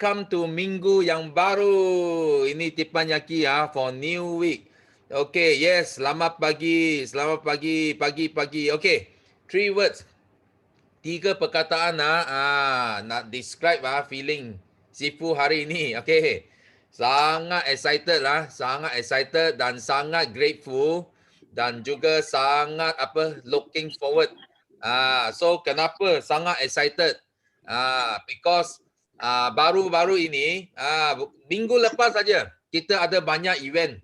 welcome to minggu yang baru. Ini Teppanyaki ya for new week. Okay, yes, selamat pagi, pagi. Okay, 3 words. 3 perkataan nak describe feeling Sifu hari ini. Okay, sangat excited dan sangat grateful dan juga sangat looking forward. So kenapa sangat excited? Because baru-baru ini minggu lepas saja kita ada banyak event,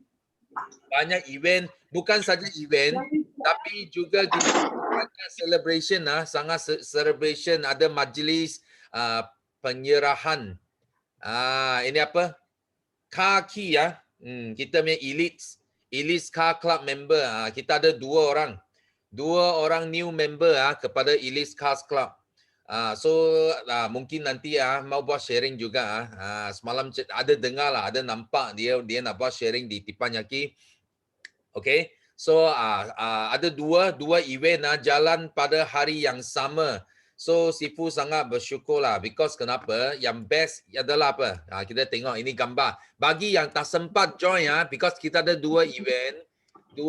bukan saja event tapi juga kita banyak celebration celebration, ada majlis penyerahan ini kaki kita punya elite car club member. Kita ada dua orang new member kepada elite cars club. So mungkin nanti mau buat sharing juga. Semalam ada dengar lah, ada nampak dia nak buat sharing di Teppanyaki. Okay, so ada dua event jalan pada hari yang sama. So Sifu sangat bersyukur lah, because kenapa? Yang best adalah kita tengok ini gambar. Bagi yang tak sempat join because kita ada dua event di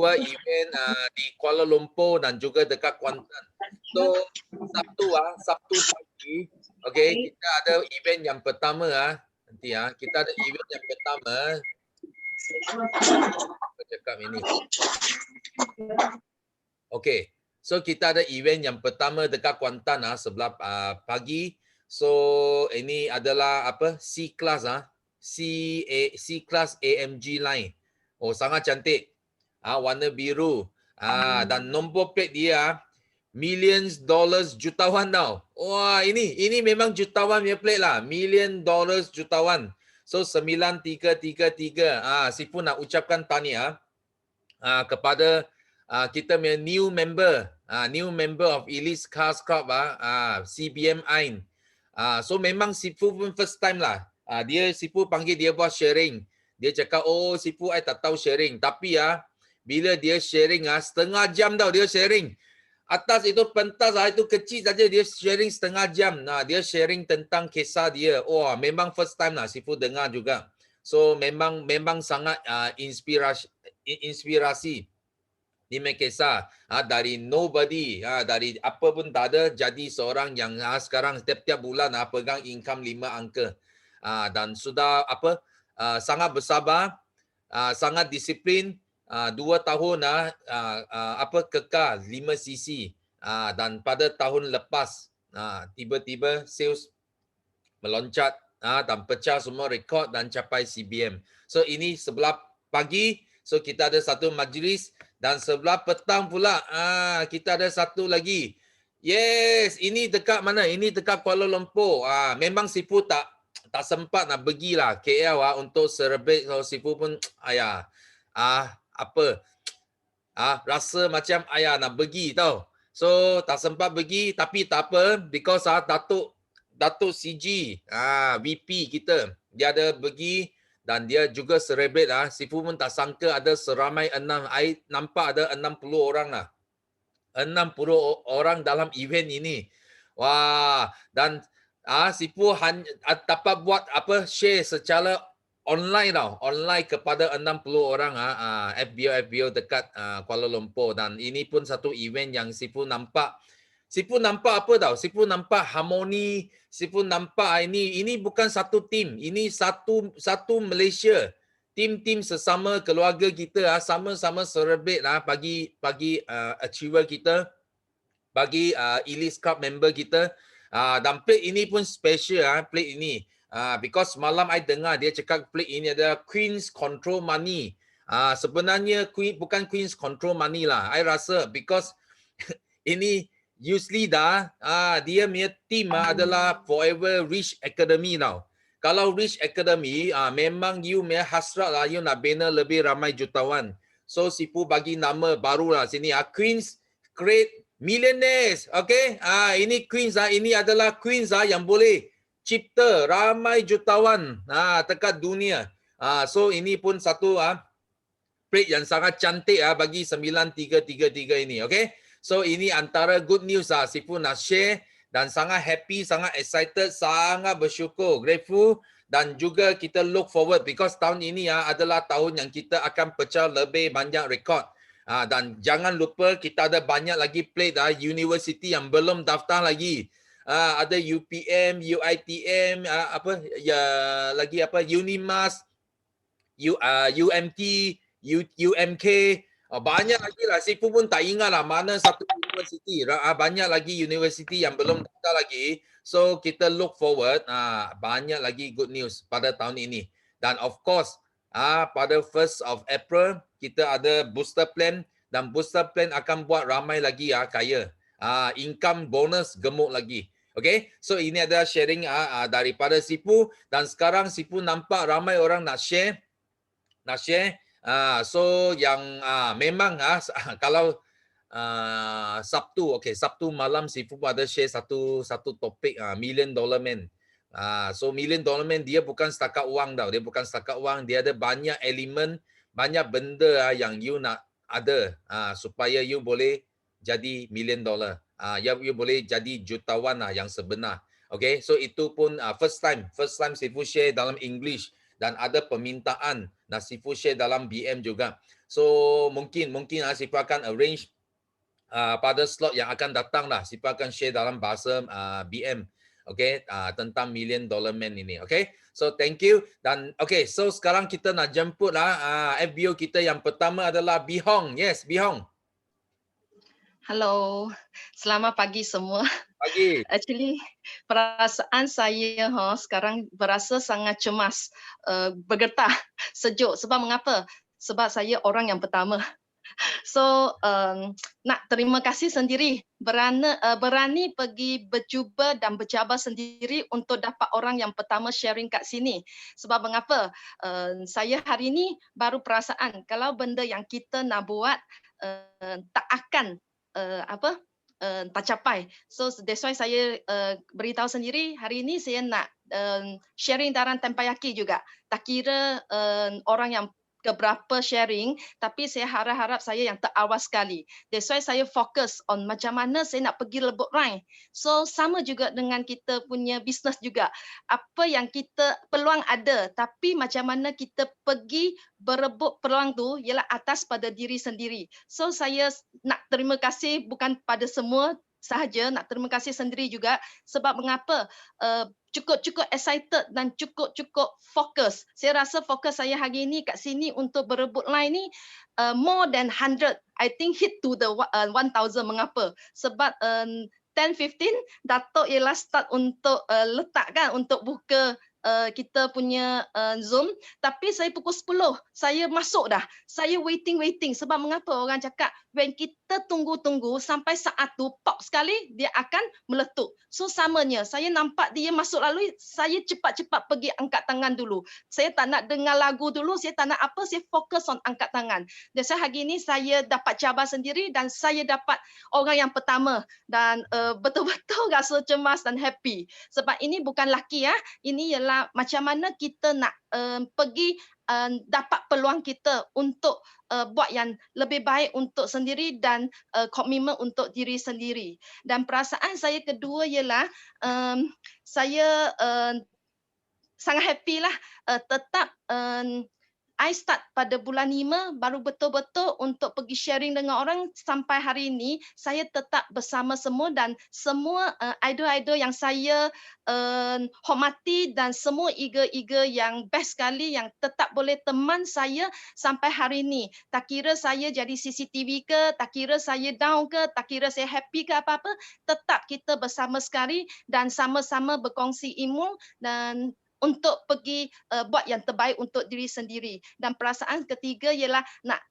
Kuala Lumpur dan juga dekat Kuantan. So Sabtu pagi, okay, kita ada event yang pertama nanti kita ada event yang pertama. Cakap ini. Okay, so kita ada event yang pertama dekat Kuantan sebelah pagi. So ini adalah C-Class C-Class AMG line. Oh, sangat cantik. Warna biru. Dan nombor plate dia millions dollars, jutawan tau. Wah, ini memang jutawan punya plate lah. $1 million, jutawan. So 9333. Sifu nak ucapkan tahniah kepada kita punya new member of Elite Cars Club CBM Ain. So memang Sifu pun first time lah. Sifu panggil dia buat sharing. Dia cakap, oh Sifu I tak tahu sharing. Tapi bila dia sharing setengah jam tau dia sharing. Atas itu pentas itu kecil saja dia sharing setengah jam. Dia sharing tentang kisah dia. Oh, memang first time lah Sifu dengar juga. So memang sangat inspirasi. Dia punya kisah dari nobody, dari apa pun tak ada, jadi seorang yang sekarang setiap bulan pegang income 5 angka. Dan sudah sangat bersabar, sangat disiplin. 2 tahun kekal 5 cc. Dan pada tahun lepas tiba-tiba sales meloncat dan pecah semua rekod dan capai CBM. So ini sebelah pagi, so kita ada satu majlis, dan sebelah petang pula kita ada satu lagi. Yes, ini dekat mana? Ini dekat Kuala Lumpur. Memang Sifu tak sempat nak pergilah KL untuk celebrate. So Sifu pun rasa macam nak pergi tau. So tak sempat pergi, tapi tak apa, because Datuk CG VP kita, dia ada pergi dan dia juga celebrate. Sifu pun tak sangka ada seramai I nampak ada 60 orang lah. 60 orang dalam event ini. Wah, dan Sifu dapat buat share secara online tau. Online kepada 60 orang FBO dekat Kuala Lumpur. Dan ini pun satu event yang Sifu nampak. Sifu nampak apa tau? Sifu nampak harmoni. Sifu nampak ini bukan satu tim. Ini satu Malaysia. Tim sesama keluarga kita sama-sama celebrate bagi achiever kita, bagi Elite Cup member kita. Dan plate ini pun special plate ini. Because malam I dengar dia cakap plate ini adalah Queen's Control Money. Sebenarnya bukan Queen's Control Money lah. I rasa because ini usually dia punya team adalah Forever Rich Academy tau. Kalau Rich Academy memang you punya hasrat lah, you nak bina lebih ramai jutawan. So Sifu bagi nama baru lah sini Queen's Great Millionaires. Okay, ini Queens ini adalah Queens yang boleh cipta ramai jutawan dekat dunia. So ini pun satu plate yang sangat cantik bagi 9333 ini. Okay, so ini antara good news Sifu nak share. dan sangat happy, sangat excited, sangat bersyukur, grateful dan juga kita look forward because tahun ini adalah tahun yang kita akan pecah lebih banyak rekod. Dan jangan lupa kita ada banyak lagi plate university yang belum daftar lagi. Ada UPM, UITM, Unimas, UMT, UMK, banyak lagi lah. Sifu pun tak ingat lah mana satu universiti. Banyak lagi universiti yang belum daftar lagi. So kita look forward, banyak lagi good news pada tahun ini. Dan of course, pada 1st of April, kita ada booster plan dan booster plan akan buat ramai lagi kaya. Income bonus gemuk lagi. Okay, so ini adalah sharing daripada Sifu dan sekarang Sifu nampak ramai orang nak share. So yang memang kalau Sabtu malam Sifu ada share satu topik $1 million man. So $1 million man dia bukan setakat wang tau, dia bukan setakat wang, dia ada banyak elemen, banyak benda yang you nak ada supaya you boleh jadi $1 million. You boleh jadi jutawan yang sebenar. Okay, so itu pun first time Sifu share dalam English dan ada permintaan Sifu share dalam BM juga. So mungkin Sifu akan arrange pada slot yang akan datang Sifu akan share dalam bahasa BM. Okay, tentang $1 million man ini. Okay, so thank you. Dan okay, so sekarang kita nak jemput FBO kita yang pertama adalah Bihong. Yes, Bihong. Halo, selamat pagi semua. Pagi. Actually, perasaan saya sekarang berasa sangat cemas, bergetar, sejuk. Sebab mengapa? Sebab saya orang yang pertama. So, nak terima kasih sendiri berani pergi bercuba dan bercabar sendiri untuk dapat orang yang pertama sharing kat sini. Sebab mengapa? Saya hari ini baru perasaan kalau benda yang kita nak buat tak akan tak capai. So that's why saya beritahu sendiri hari ini saya nak sharing dalam Tempayaki juga. Tak kira orang yang keberapa sharing, tapi saya harap saya yang terawal sekali. That's why saya fokus on macam mana saya nak pergi Lebok Rai. So sama juga dengan kita punya bisnes juga. Apa yang kita peluang ada, tapi macam mana kita pergi berebut peluang tu ialah atas pada diri sendiri. So saya nak terima kasih bukan pada semua sahaja, nak terima kasih sendiri juga sebab mengapa cukup excited dan cukup fokus. Saya rasa fokus saya hari ini kat sini untuk berebut line ni more than 100. I think hit to the 1000. Mengapa? Sebab 10-15 Datuk ialah start untuk letakkan untuk buka kita punya Zoom, tapi saya pukul 10 saya masuk dah. Saya waiting sebab mengapa orang cakap when kita tunggu sampai saat tu pop sekali dia akan meletup. So samanya saya nampak dia masuk lalu saya cepat-cepat pergi angkat tangan dulu. Saya tak nak dengar lagu dulu, saya tak nak apa, saya fokus on angkat tangan. Dan hari ini saya dapat cabar sendiri dan saya dapat orang yang pertama dan betul-betul rasa cemas dan happy. Sebab ini bukan laki ini ialah macam mana kita nak pergi dapat peluang kita untuk buat yang lebih baik untuk sendiri dan komitmen untuk diri sendiri. Dan perasaan saya kedua ialah saya sangat happy lah tetap I start pada bulan 5 baru betul-betul untuk pergi sharing dengan orang sampai hari ini saya tetap bersama semua dan semua idol-idol yang saya hormati dan semua eager yang best sekali yang tetap boleh teman saya sampai hari ini. Tak kira saya jadi CCTV ke, tak kira saya down ke, tak kira saya happy ke apa-apa, tetap kita bersama sekali dan sama-sama berkongsi ilmu dan untuk pergi buat yang terbaik untuk diri sendiri. Dan perasaan ketiga ialah nak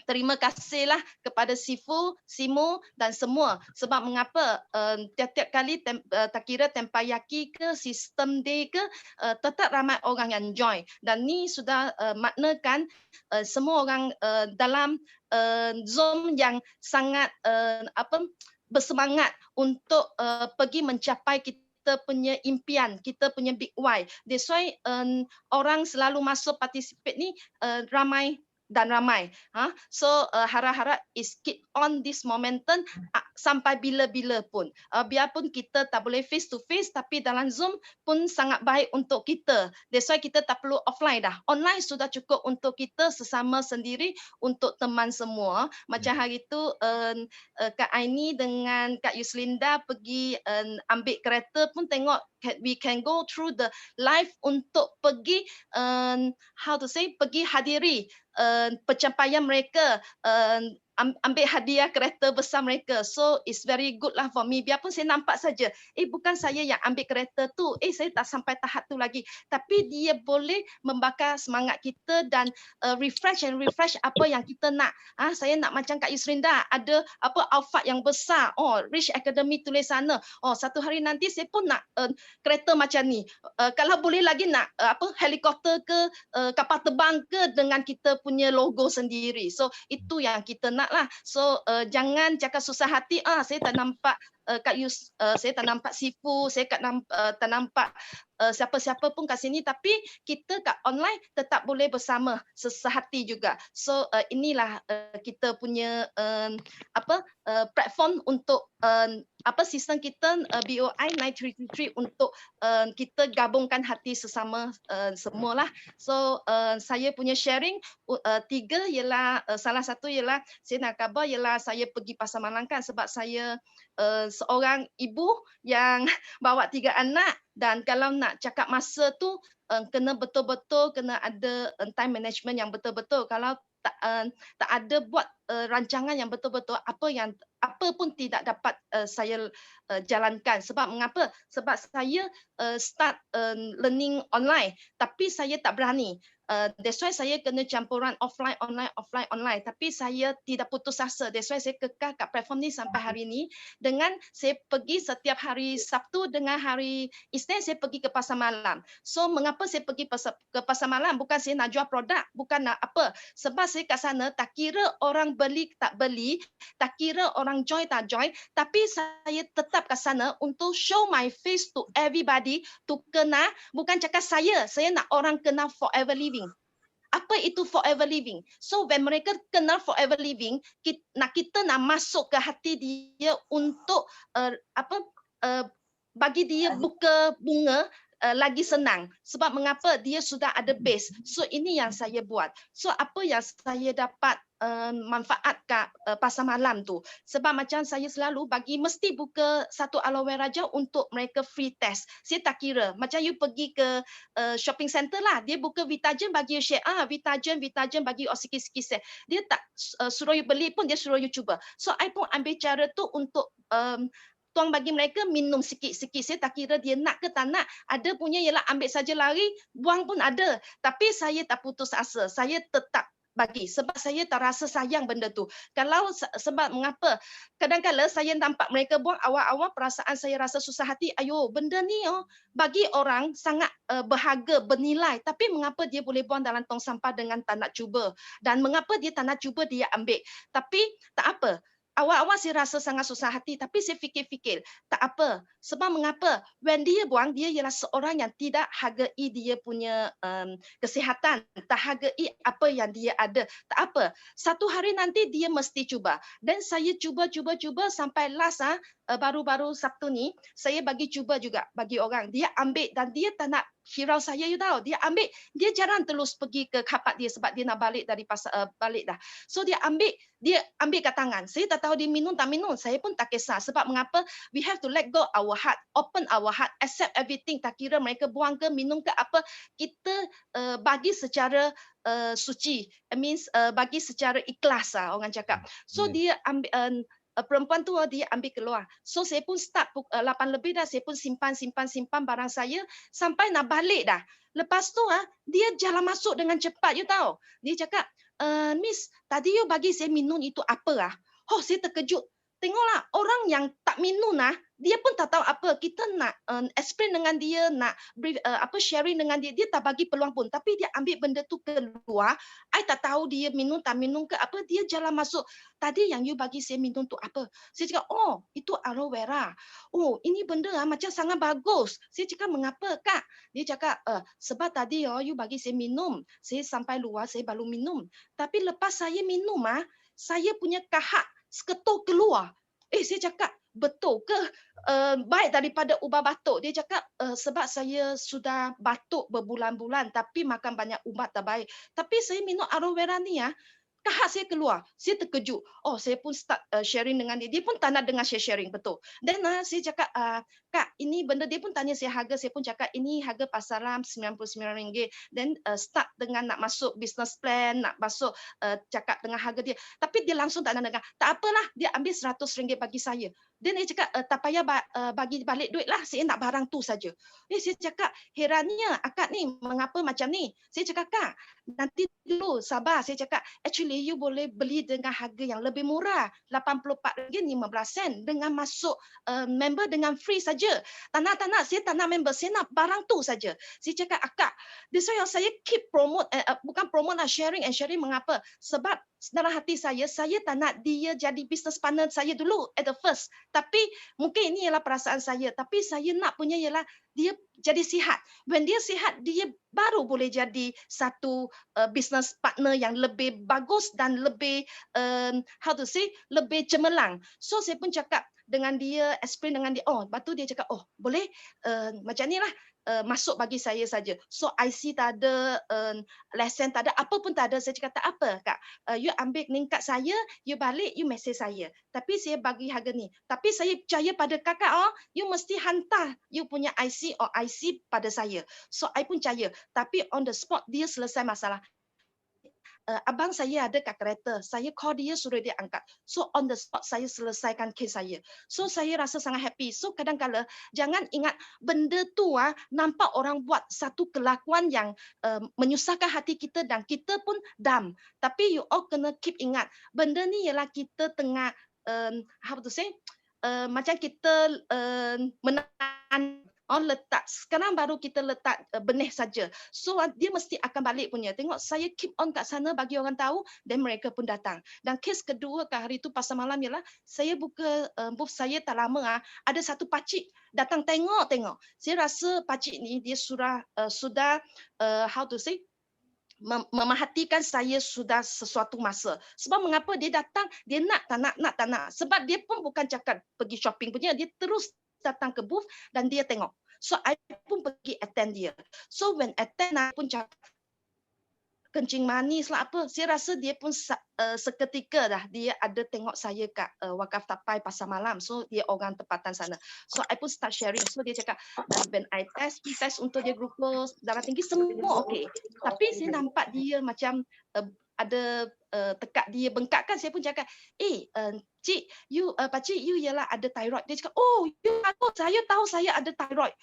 terima kasihlah kepada Sifu, Simu dan semua. Sebab mengapa tiap-tiap kali tak kira Tempayaki ke, System Day ke, tetap ramai orang yang join. Dan ni sudah maknakan semua orang dalam Zoom yang sangat bersemangat untuk pergi mencapai kita punya impian, kita punya big why. That's why orang selalu masuk participate ni ramai dan ramai. So harap-harap is keep on this momentum sampai bila-bila pun. Biarpun kita tak boleh face to face, tapi dalam Zoom pun sangat baik untuk kita. That's why kita tak perlu offline dah. Online sudah cukup untuk kita sesama sendiri, untuk teman semua. Macam hari tu Kak Aini dengan Kak Yuslinda pergi ambil kereta pun tengok we can go through the live untuk pergi pergi hadiri pencapaian mereka, ambil hadiah kereta besar mereka. So it's very good lah for me. Biarpun saya nampak saja, bukan saya yang ambil kereta tu, saya tak sampai tahap tu lagi. Tapi dia boleh membakar semangat kita dan refresh apa yang kita nak. Saya nak macam Kak Yusrinda, ada apa outfit yang besar. Rich Academy tulis sana. Satu hari nanti saya pun nak kereta macam ni. Kalau boleh lagi nak helikopter ke kapal terbang ke dengan kita punya logo sendiri. So itu yang kita nak lah. So jangan cakap susah hati. Saya tak nampak Kak Yus, saya tak nampak Sifu, saya tak nampak siapa-siapa pun kat sini, tapi kita kat online tetap boleh bersama sesehati juga. So inilah kita punya platform untuk sistem kita BOI 9333 untuk kita gabungkan hati sesama semualah. So saya punya sharing 3 ialah salah satu ialah saya nak khabar ialah saya pergi Pasar Malam kan, sebab saya seorang ibu yang bawa 3 anak, dan kalau nak cakap masa tu kena betul-betul kena ada time management yang betul-betul. Kalau tak ada buat rancangan yang betul-betul, apa pun tidak dapat saya jalankan. Sebab mengapa? Sebab saya start learning online, tapi saya tak berani. That's why saya kena campuran offline, online. Tapi saya tidak putus asa. That's why saya kekal kat platform ni sampai hari ni. Dengan saya pergi setiap hari Sabtu dengan hari Isnin saya pergi ke Pasar Malam. So mengapa saya pergi ke Pasar Malam? Bukan saya nak jual produk, bukan nak apa. Sebab saya kat sana tak kira orang beli tak beli, tak kira orang join tak join, tapi saya tetap kat sana untuk show my face to everybody, to kenal. Bukan cakap saya nak orang kenal forever living. Apa itu forever living? So when mereka kenal forever living, kita nak masuk ke hati dia untuk bagi dia buka bunga lagi senang. Sebab mengapa? Dia sudah ada base. So ini yang saya buat. So apa yang saya dapat manfaat kat Pasar Malam tu? Sebab macam saya selalu mesti buka satu aloe vera gel untuk mereka free test. Saya tak kira. Macam you pergi ke shopping center lah, dia buka Vitagen bagi you share. Vitagen bagi you sikit-sikit. Dia tak suruh you beli pun, dia suruh you cuba. So I pun ambil cara tu untuk tuang bagi mereka minum sikit-sikit. Saya tak kira dia nak ke tak nak. Ada punya ialah ambil saja lari, buang pun ada. Tapi saya tak putus asa. Saya tetap bagi sebab saya tak rasa sayang benda tu. Kalau sebab mengapa? Kadang-kadang saya nampak mereka buang, awal-awal perasaan saya rasa susah hati. Benda ni bagi orang sangat berharga, bernilai. Tapi mengapa dia boleh buang dalam tong sampah dengan tak nak cuba? Dan mengapa dia tak nak cuba, dia ambil. Tapi tak apa. Awal-awal saya rasa sangat susah hati, tapi saya fikir-fikir, tak apa. Sebab mengapa? When dia buang, dia ialah seorang yang tidak hargai dia punya kesihatan, tak hargai apa yang dia ada. Tak apa. Satu hari nanti dia mesti cuba. Dan saya cuba sampai last baru-baru Sabtu ni, saya bagi cuba juga bagi orang. Dia ambil dan dia tak nak hirau saya, you tahu. Dia ambil, dia jarang terus pergi ke kapak dia sebab dia nak balik dari pasar, balik dah. So dia ambil kat tangan. Saya tak tahu dia minum tak minum. Saya pun tak kisah. Sebab mengapa? We have to let go our heart, open our heart, accept everything. Tak kira mereka buang ke, minum ke apa. Kita bagi secara suci. It means bagi secara ikhlas lah orang cakap. So dia ambil, perempuan tu dia ambil keluar. So saya pun start 8 lebih dah, saya pun simpan barang saya sampai nak balik dah. Lepas tu dia jalan masuk dengan cepat, you tahu. Dia cakap, Miss, tadi you bagi saya minum itu apa? Saya terkejut. Tengoklah, orang yang tak minum dia pun tak tahu apa, kita nak explain dengan dia, nak brief, sharing dengan dia, dia tak bagi peluang pun. Tapi dia ambil benda tu keluar, I tak tahu dia minum tak minum ke apa, dia jalan masuk. Tadi yang you bagi saya minum tu apa? Saya cakap, oh, itu aloe vera. Oh, ini benda macam sangat bagus. Saya cakap, mengapa Kak? Dia cakap, sebab tadi you bagi saya minum. Saya sampai luar, saya baru minum. Tapi lepas saya minum, saya punya kahak seketul keluar. Saya cakap, betul ke baik daripada ubat batuk? Dia cakap, sebab saya sudah batuk berbulan-bulan tapi makan banyak ubat tak baik. Tapi saya minum aloe vera ni kahak saya keluar. Saya terkejut. Oh, saya pun start sharing dengan dia. Dia pun tak nak dengar saya sharing, betul. Dan saya cakap, Kak, ini benda, dia pun tanya saya harga. Saya pun cakap, ini harga pasaran RM99. Dan start dengan nak masuk business plan, nak masuk cakap dengan harga dia. Tapi dia langsung tak nak dengar. Tak apalah, dia ambil RM100 bagi saya. Dan dia cakap, tak payah bagi balik duit lah. Saya nak barang tu saja. Saya cakap, herannya akak ni, mengapa macam ni? Saya cakap, Kak, nanti dulu, sabar. Saya cakap, actually you boleh beli dengan harga yang lebih murah, RM84.15 dengan masuk member dengan free saja. Tak nak, saya tak nak member, saya nak barang tu saja. Saya cakap, akak, this why saya keep promote, bukan promote lah, sharing and sharing. Mengapa? Sebab dalam hati saya tak nak dia jadi business partner saya dulu at the first. Tapi mungkin ini ialah perasaan saya. Tapi saya nak punya ialah dia jadi sihat. When dia sihat, dia baru boleh jadi satu business partner yang lebih bagus dan lebih lebih cemerlang. So saya pun cakap dengan dia, explain dengan dia. Oh, lepas tu dia cakap, oh boleh macam ni lah. Masuk bagi saya saja. So IC tak ada, lesen tak ada, apa pun tak ada. Saya cakap, tak apa Kak. You ambil link kad saya, you balik, you message saya. Tapi saya bagi harga ni. Tapi saya percaya pada kakak, you mesti hantar you punya IC or IC pada saya. So I pun percaya. Tapi on the spot dia selesai masalah. Abang saya ada kat kereta. Saya call dia, suruh dia angkat. So on the spot saya selesaikan kes saya. So saya rasa sangat happy. So kadang-kadang jangan ingat benda tu nampak orang buat satu kelakuan yang menyusahkan hati kita dan kita pun dam. Tapi you all kena keep ingat, benda ni ialah kita tengah macam kita menahan letak. Sekarang baru kita letak benih saja. So dia mesti akan balik punya. Tengok saya keep on kat sana bagi orang tahu dan mereka pun datang. Dan kes kedua kat hari tu pasal malam ialah saya buka booth saya tak lama ada satu pakcik datang tengok. Saya rasa pakcik ni dia sudah memerhatikan saya sudah sesuatu masa. Sebab mengapa dia datang, dia nak tak nak. Sebab dia pun bukan cakap pergi shopping punya, dia terus datang ke booth dan dia tengok. So I pun pergi attend dia. So when attend, I pun cakap kencing manis lah apa. Saya rasa dia pun seketika dah dia ada tengok saya kat Wakaf Tapai pasar malam. So dia orang tempatan sana. So I pun start sharing. So dia cakap when I test untuk dia glucose, darah tinggi semua okey. Tapi saya nampak dia macam ada tekak dia bengkak kan. Saya pun cakap, cik, pakcik, you ialah ada thyroid. Dia cakap, oh, you tahu, saya tahu saya ada thyroid.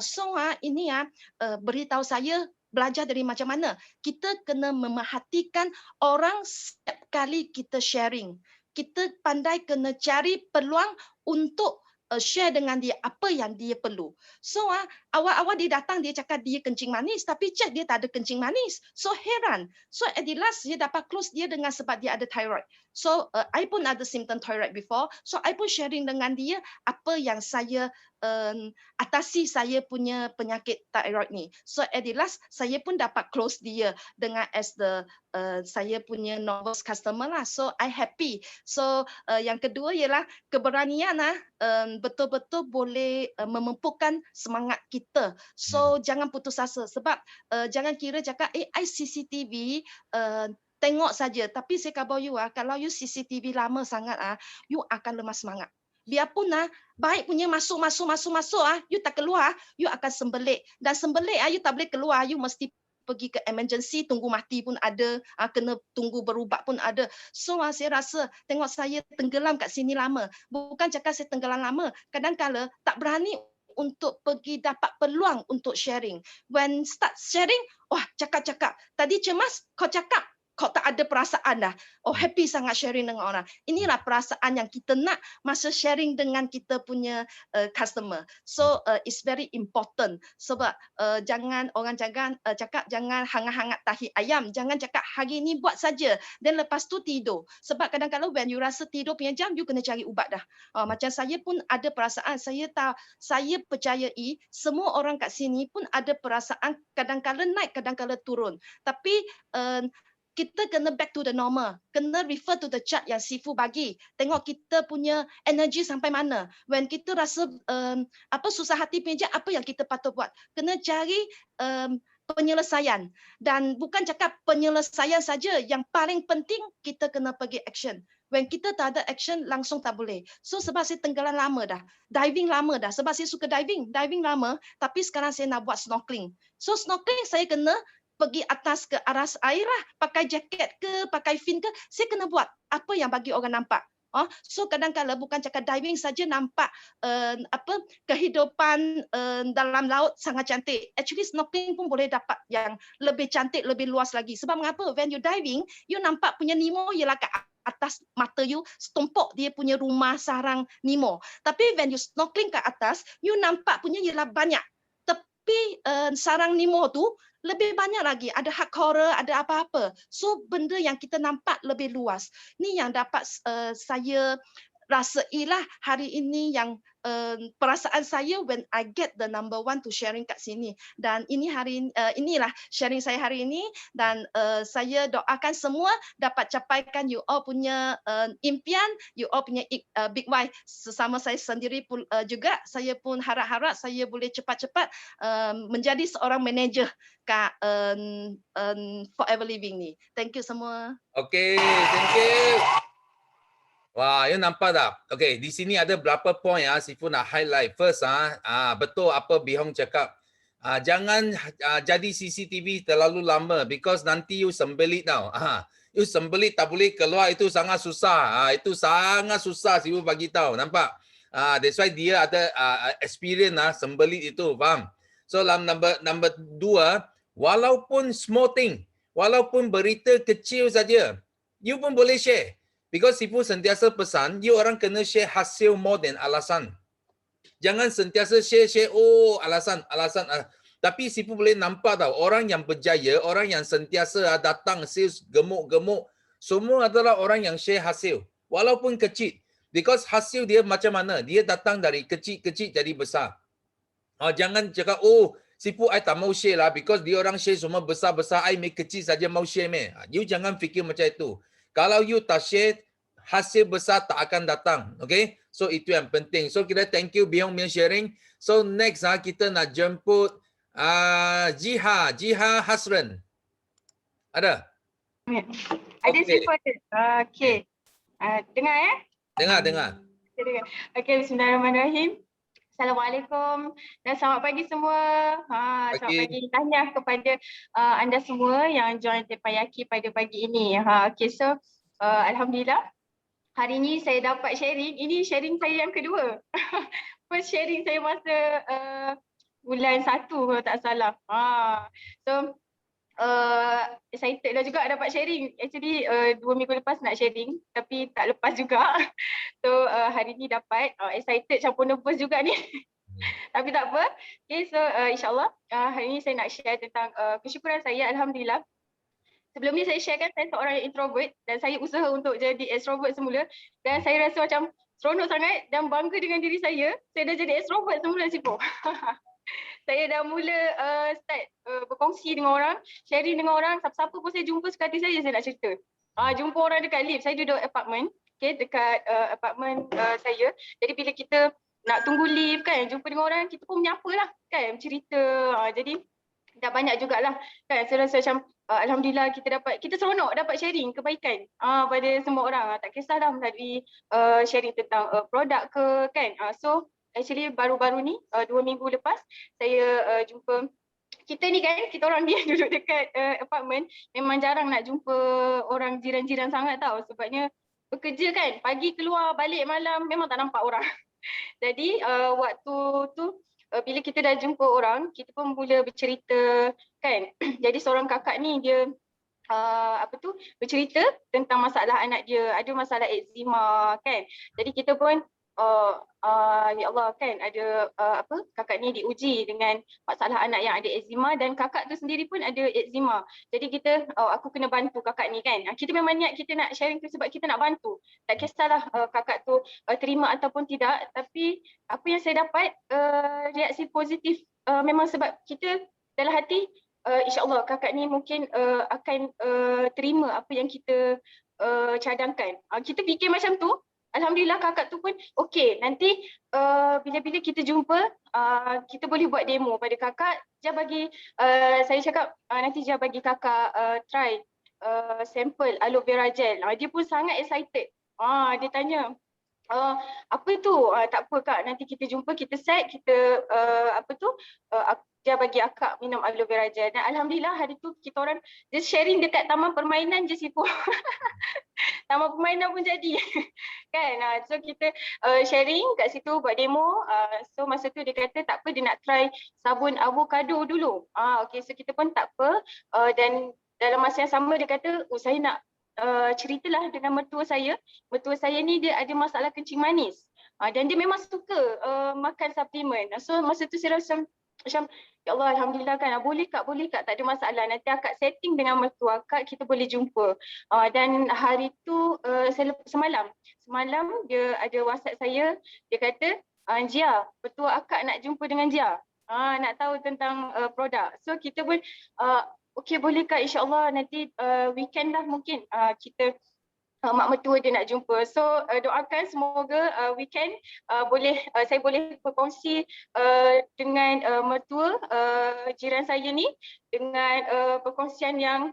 So ini beritahu saya belajar dari macam mana. Kita kena memerhatikan orang setiap kali kita sharing. Kita pandai kena cari peluang untuk share dengan dia apa yang dia perlu. So awal-awal dia datang, dia cakap dia kencing manis, tapi cek dia tak ada kencing manis. So heran. So at the last dia dapat close dia dengan sebab dia ada thyroid. So I pun ada simptom thyroid before. So I pun sharing dengan dia apa yang saya atasi saya punya penyakit thyroid ni. So at the last saya pun dapat close dia dengan as the saya punya novice customer lah. So I happy. So yang kedua ialah keberanian betul-betul boleh memempukan semangat kita. So jangan putus asa sebab jangan kira cakap I CCTV tengok saja. Tapi saya khabar you kalau you CCTV lama sangat you akan lemah semangat. Biarpun baik punya masuk you tak keluar, you akan sembelik. Dan sembelik you tak boleh keluar, you mesti pergi ke emergency, tunggu mati pun ada, kena tunggu berubat pun ada. So saya rasa tengok saya tenggelam kat sini lama. Bukan cakap saya tenggelam lama, kadang-kala tak berani untuk pergi dapat peluang untuk sharing. When start sharing, wah cakap-cakap. Tadi cemas, kau cakap kau tak ada perasaan dah. Oh, happy sangat sharing dengan orang. Inilah perasaan yang kita nak masa sharing dengan kita punya customer. So it's very important sebab jangan orang cakap jangan hangat-hangat tahi ayam. Jangan cakap hari ni buat saja dan lepas tu tidur. Sebab kadang-kadang when you rasa tidur punya jam, you kena cari ubat dah. Macam saya pun ada perasaan, saya percayai semua orang kat sini pun ada perasaan kadang-kadang naik, kadang-kadang turun. Tapi kita kena back to the normal. Kena refer to the chart yang Sifu bagi. Tengok kita punya energy sampai mana. When kita rasa susah hati punya, apa yang kita patut buat? Kena cari penyelesaian. Dan bukan cakap penyelesaian saja. Yang paling penting kita kena pergi action. When kita tak ada action, langsung tak boleh. So sebab saya tenggelam lama dah. Diving lama dah. Sebab saya suka diving. Diving lama. Tapi sekarang saya nak buat snorkeling. So snorkeling saya kena pergi atas ke aras air lah. Pakai jaket ke, pakai fin ke. Saya kena buat apa yang bagi orang nampak. So kadang-kadang bukan cakap diving saja nampak kehidupan dalam laut sangat cantik. Actually snorkeling pun boleh dapat yang lebih cantik, lebih luas lagi. Sebab mengapa? When you diving, you nampak punya Nemo ialah kat atas mata you, setumpuk dia punya rumah sarang Nemo. Tapi when you snorkeling kat atas, you nampak punya ialah banyak. Tapi sarang Nemo tu lebih banyak lagi. Ada hak coral, ada apa-apa. So benda yang kita nampak lebih luas. Ni yang dapat saya rasailah hari ini yang perasaan saya when I get the number 1 to sharing kat sini. Dan ini inilah sharing saya hari ini dan saya doakan semua dapat capaikan you all punya impian, you all punya big why. Sesama saya sendiri pun juga saya pun harap-harap saya boleh cepat-cepat menjadi seorang manager kat Forever Living ni. Thank you semua. Okay, thank you. Wah, you nampak tak? Okay, di sini ada berapa poin Sifu nak highlight. First betul apa Bihong cakap. Jangan jadi CCTV terlalu lama because nanti you sembelit tau. You sembelit tak boleh keluar itu sangat susah. Itu sangat susah Sifu bagi tahu. Nampak? That's why dia ada experience sembelit itu, faham? So dalam number 2, walaupun small thing, walaupun berita kecil saja, you pun boleh share. Because Sifu sentiasa pesan, you orang kena share hasil more than alasan. Jangan sentiasa share, alasan. Tapi Sifu boleh nampak tau, orang yang berjaya, orang yang sentiasa datang sales gemuk-gemuk, semua adalah orang yang share hasil. Walaupun kecil. Because hasil dia macam mana? Dia datang dari kecil-kecil jadi besar. Jangan cakap, Sifu, I tak mau share lah because dia orang share semua besar-besar, I make kecil saja mau share meh. You jangan fikir macam itu. Kalau you tak share, hasil besar tak akan datang. Okay? So itu yang penting. So kita thank you Bihong punya sharing. So next kita nak jemput Jiha Hasran. Ada? Ada Sifu. Okay. Dengar ya? Dengar. Okay, bismillahirrahmanirrahim. Assalamualaikum dan selamat pagi semua. Selamat pagi. Tahniah kepada anda semua yang join Tepayaki pada pagi ini. Okay, so alhamdulillah hari ini saya dapat sharing. Ini sharing saya yang kedua. First sharing saya masa bulan 1 kalau tak salah. So excited dah juga dapat sharing. Actually 2 minggu lepas nak sharing tapi tak lepas juga. So hari ni dapat, excited campur nervous juga ni. Tapi tak apa. Okay, so insyaAllah hari ni saya nak share tentang kesyukuran saya. Alhamdulillah. Sebelum ni saya share kan saya seorang yang introvert dan saya usaha untuk jadi extrovert semula. Dan saya rasa macam seronok sangat dan bangga dengan diri saya. Saya dah jadi extrovert semula Sifu. Saya dah mula start berkongsi dengan orang, sharing dengan orang. Siapa-siapa pun saya jumpa sekali saya nak cerita. Jumpa orang dekat lift. Saya duduk apartment. Okay, dekat apartmen saya. Jadi bila kita nak tunggu lift kan, jumpa dengan orang, kita pun menyapa lah kan, cerita. Jadi dah banyak jugalah kan. Saya rasa macam alhamdulillah kita seronok dapat sharing kebaikan pada semua orang. Tak kisahlah melalui sharing tentang produk ke kan. So actually baru-baru ni 2 minggu lepas saya jumpa kita ni kan, kita orang ni duduk dekat apartmen, memang jarang nak jumpa orang jiran-jiran sangat tau. Sebabnya bekerja kan, pagi keluar balik malam memang tak nampak orang. Jadi waktu tu bila kita dah jumpa orang, kita pun mula bercerita kan. Jadi seorang kakak ni dia bercerita tentang masalah anak dia, ada masalah eczema kan. Jadi kita pun ya Allah kan ada kakak ni diuji dengan masalah anak yang ada eczema dan kakak tu sendiri pun ada eczema. Jadi kita aku kena bantu kakak ni kan. Kita memang niat kita nak sharing tu sebab kita nak bantu. Tak kisahlah kakak tu terima ataupun tidak, tapi apa yang saya dapat reaksi positif memang sebab kita dalam hati insya-Allah kakak ni mungkin akan terima apa yang kita cadangkan. Kita fikir macam tu. Alhamdulillah kakak tu pun okey, nanti bila-bila kita jumpa kita boleh buat demo pada kakak. Dia bagi saya cakap nanti dia bagi kakak try sampel aloe vera gel. Dia pun sangat excited. Dia tanya apa tu? Tak apa kak, nanti kita jumpa, kita set, kita dia bagi akak minum aloe vera gel. Dan alhamdulillah hari tu kita orang just sharing dekat taman permainan je sipu. Taman permainan pun jadi. Kan? So kita sharing kat situ buat demo. So masa tu dia kata tak apa, dia nak try sabun avocado dulu. Okay, so kita pun tak apa. Dan dalam masa yang sama dia kata, saya nak ceritalah dengan mertua saya. Mertua saya ni dia ada masalah kencing manis. Dan dia memang suka makan suplemen. So masa tu saya rasa macam ya Allah, alhamdulillah kan, boleh kak, tak ada masalah. Nanti akak setting dengan mertua akak, kita boleh jumpa. Dan hari tu semalam dia ada WhatsApp saya, dia kata Jia, mertua akak nak jumpa dengan Jia, nak tahu tentang produk. So kita pun okey boleh kak, insyaAllah nanti weekend lah mungkin kita mak mertua dia nak jumpa. So doakan semoga weekend saya boleh berkongsi dengan mertua jiran saya ni dengan perkongsian yang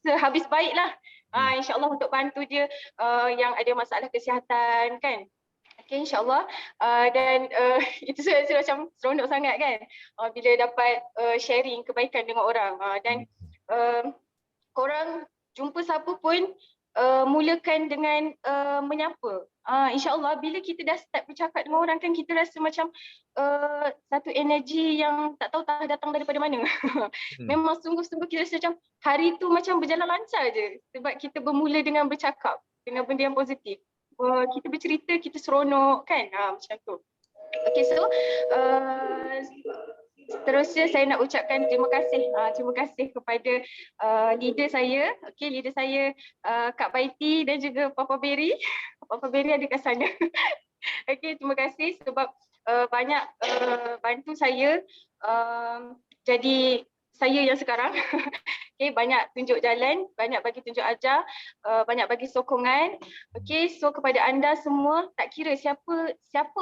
sehabis baik lah. InsyaAllah untuk bantu dia yang ada masalah kesihatan kan. Okay, insyaAllah. Dan itu saya macam seronok sangat kan bila dapat sharing kebaikan dengan orang. Dan korang jumpa siapa pun mulakan dengan menyapa. InsyaAllah bila kita dah start bercakap dengan orang kan, kita rasa macam satu energi yang tak tahu datang daripada mana. Memang sungguh-sungguh kita rasa macam hari tu macam berjalan lancar je sebab kita bermula dengan bercakap dengan benda yang positif. Kita bercerita, kita seronok kan, macam tu. Okay, so seterusnya saya nak ucapkan terima kasih kepada leader saya, leader saya Kak Baiti dan juga Papa Berry. Papa Berry ada kat sana. Terima kasih sebab banyak bantu saya jadi saya yang sekarang. Banyak tunjuk jalan, banyak bagi tunjuk ajar, banyak bagi sokongan. So kepada anda semua, tak kira siapa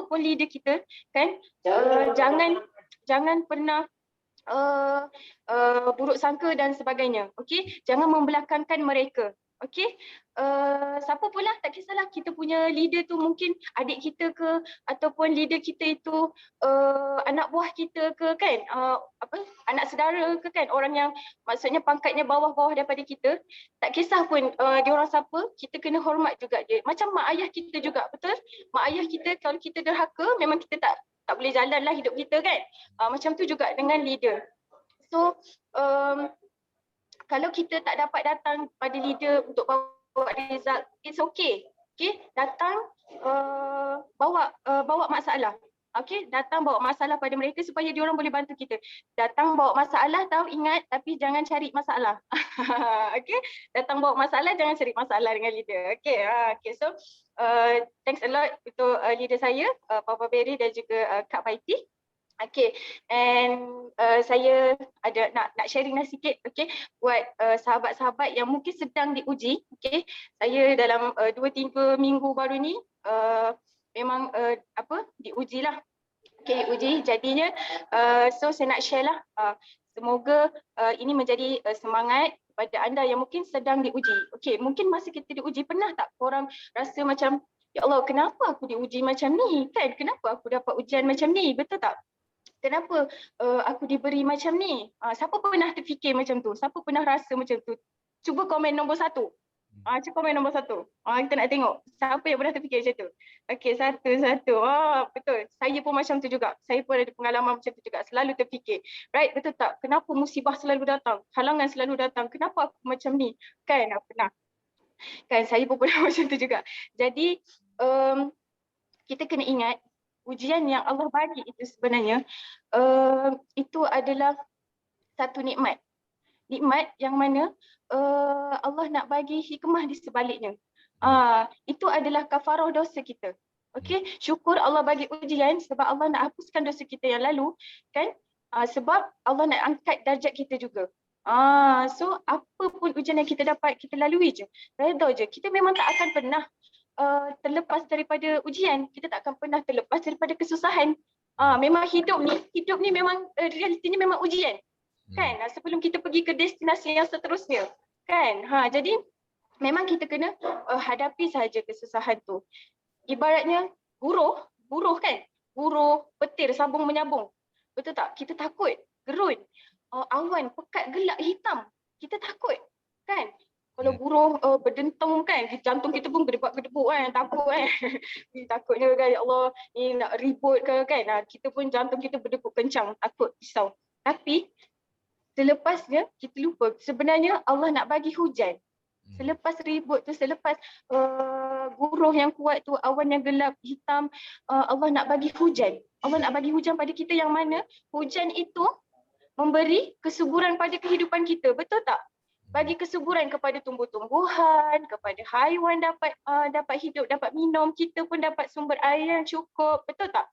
pun leader kita kan, jangan pernah buruk sangka dan sebagainya. Jangan membelakangkan mereka. Siapa pula, tak kisahlah kita punya leader tu mungkin adik kita ke, ataupun leader kita itu anak buah kita ke kan, anak saudara ke kan, orang yang maksudnya pangkatnya bawah-bawah daripada kita. Tak kisah pun dia orang siapa, kita kena hormat juga dia. Macam mak ayah kita juga, betul? Mak ayah kita kalau kita derhaka, memang kita tak boleh jalan lah hidup kita kan. Macam tu juga dengan leader. So kalau kita tak dapat datang pada leader untuk bawa result, it's okay. Datang bawa masalah. Datang bawa masalah pada mereka supaya diorang boleh bantu kita. Datang bawa masalah, tahu, ingat, tapi jangan cari masalah. Datang bawa masalah, jangan cari masalah dengan leader. So thanks a lot untuk leader saya, Papa Berry dan juga Kak Baiti. And saya ada nak sharing sikit buat sahabat-sahabat yang mungkin sedang diuji. Saya dalam 2-3 minggu baru ni memang diuji lah. Diuji jadinya so saya nak share lah, semoga ini menjadi semangat kepada anda yang mungkin sedang diuji. Mungkin masa kita diuji, pernah tak korang rasa macam ya Allah, kenapa aku diuji macam ni kan, kenapa aku dapat ujian macam ni, betul tak? Kenapa aku diberi macam ni? Siapa pernah terfikir macam tu? Siapa pernah rasa macam tu? Cuba komen nombor 1. Cukup main nombor 1. Kita nak tengok siapa yang pernah terfikir macam tu. Okey, satu. Betul. Saya pun macam tu juga. Saya pun ada pengalaman macam tu juga. Selalu terfikir. Right, betul tak? Kenapa musibah selalu datang? Halangan selalu datang. Kenapa aku macam ni? Kan, pernah. Kan, saya pun pernah macam tu juga. Jadi, kita kena ingat ujian yang Allah bagi itu sebenarnya itu adalah satu nikmat. Nikmat yang mana Allah nak bagi hikmah di sebaliknya. Itu adalah kafarah dosa kita. Okey, syukur Allah bagi ujian sebab Allah nak hapuskan dosa kita yang lalu, kan? Sebab Allah nak angkat darjat kita juga. So apa pun ujian yang kita dapat, kita lalui je. Redha je. Kita memang tak akan pernah terlepas daripada ujian. Kita tak akan pernah terlepas daripada kesusahan. Memang hidup ni memang realitinya memang ujian. Kan, sebelum kita pergi ke destinasi yang seterusnya, kan. Jadi memang kita kena hadapi sahaja kesusahan tu. Ibaratnya buruh kan, buruh, petir, sabung menyabung, betul tak? Kita takut, gerun, awan, pekat, gelap, hitam, kita takut, kan. Kalau buruh berdentung kan, jantung kita pun gedebuk-gedebuk kan, takut kan. Takutnya kan, ya Allah, ni nak ribut ke kan. Kita pun jantung kita berdegup kencang, takut, risau. Tapi selepasnya kita lupa sebenarnya Allah nak bagi hujan. Selepas ribut tu, selepas guruh yang kuat tu, awan yang gelap, hitam, Allah nak bagi hujan. Allah nak bagi hujan pada kita yang mana hujan itu memberi kesuburan pada kehidupan kita. Betul tak? Bagi kesuburan kepada tumbuh-tumbuhan, kepada haiwan dapat hidup, dapat minum, kita pun dapat sumber air yang cukup. Betul tak?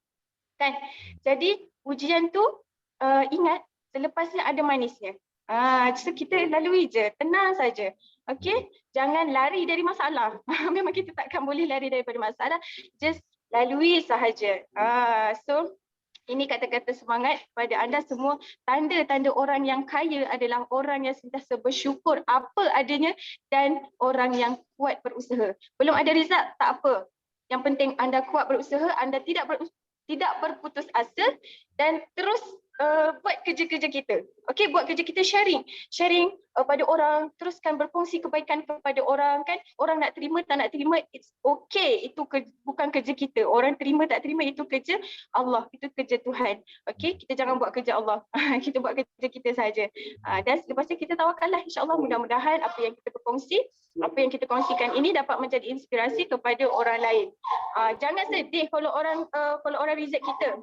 Kan? Jadi ujian tu ingat selepasnya ada manisnya. So kita lalui je, tenang saja. Okey, jangan lari dari masalah. Memang kita takkan boleh lari daripada masalah. Just lalui sahaja. So ini kata-kata semangat pada anda semua. Tanda-tanda orang yang kaya adalah orang yang sentiasa bersyukur apa adanya dan orang yang kuat berusaha. Belum ada result, tak apa. Yang penting anda kuat berusaha, anda tidak berputus asa dan terus buat kerja-kerja kita. Okey, buat kerja kita, sharing pada orang, teruskan berkongsi kebaikan kepada orang, kan. Orang nak terima tak nak terima, it's okay. Itu bukan kerja kita. Orang terima tak terima itu kerja Allah, itu kerja Tuhan. Okey, kita jangan buat kerja Allah. Kita buat kerja kita saja. Dan selepas itu kita tawakallah, insya-Allah mudah-mudahan apa yang kita berkongsi, apa yang kita kongsikan ini dapat menjadi inspirasi kepada orang lain. Jangan sedih kalau orang reject kita.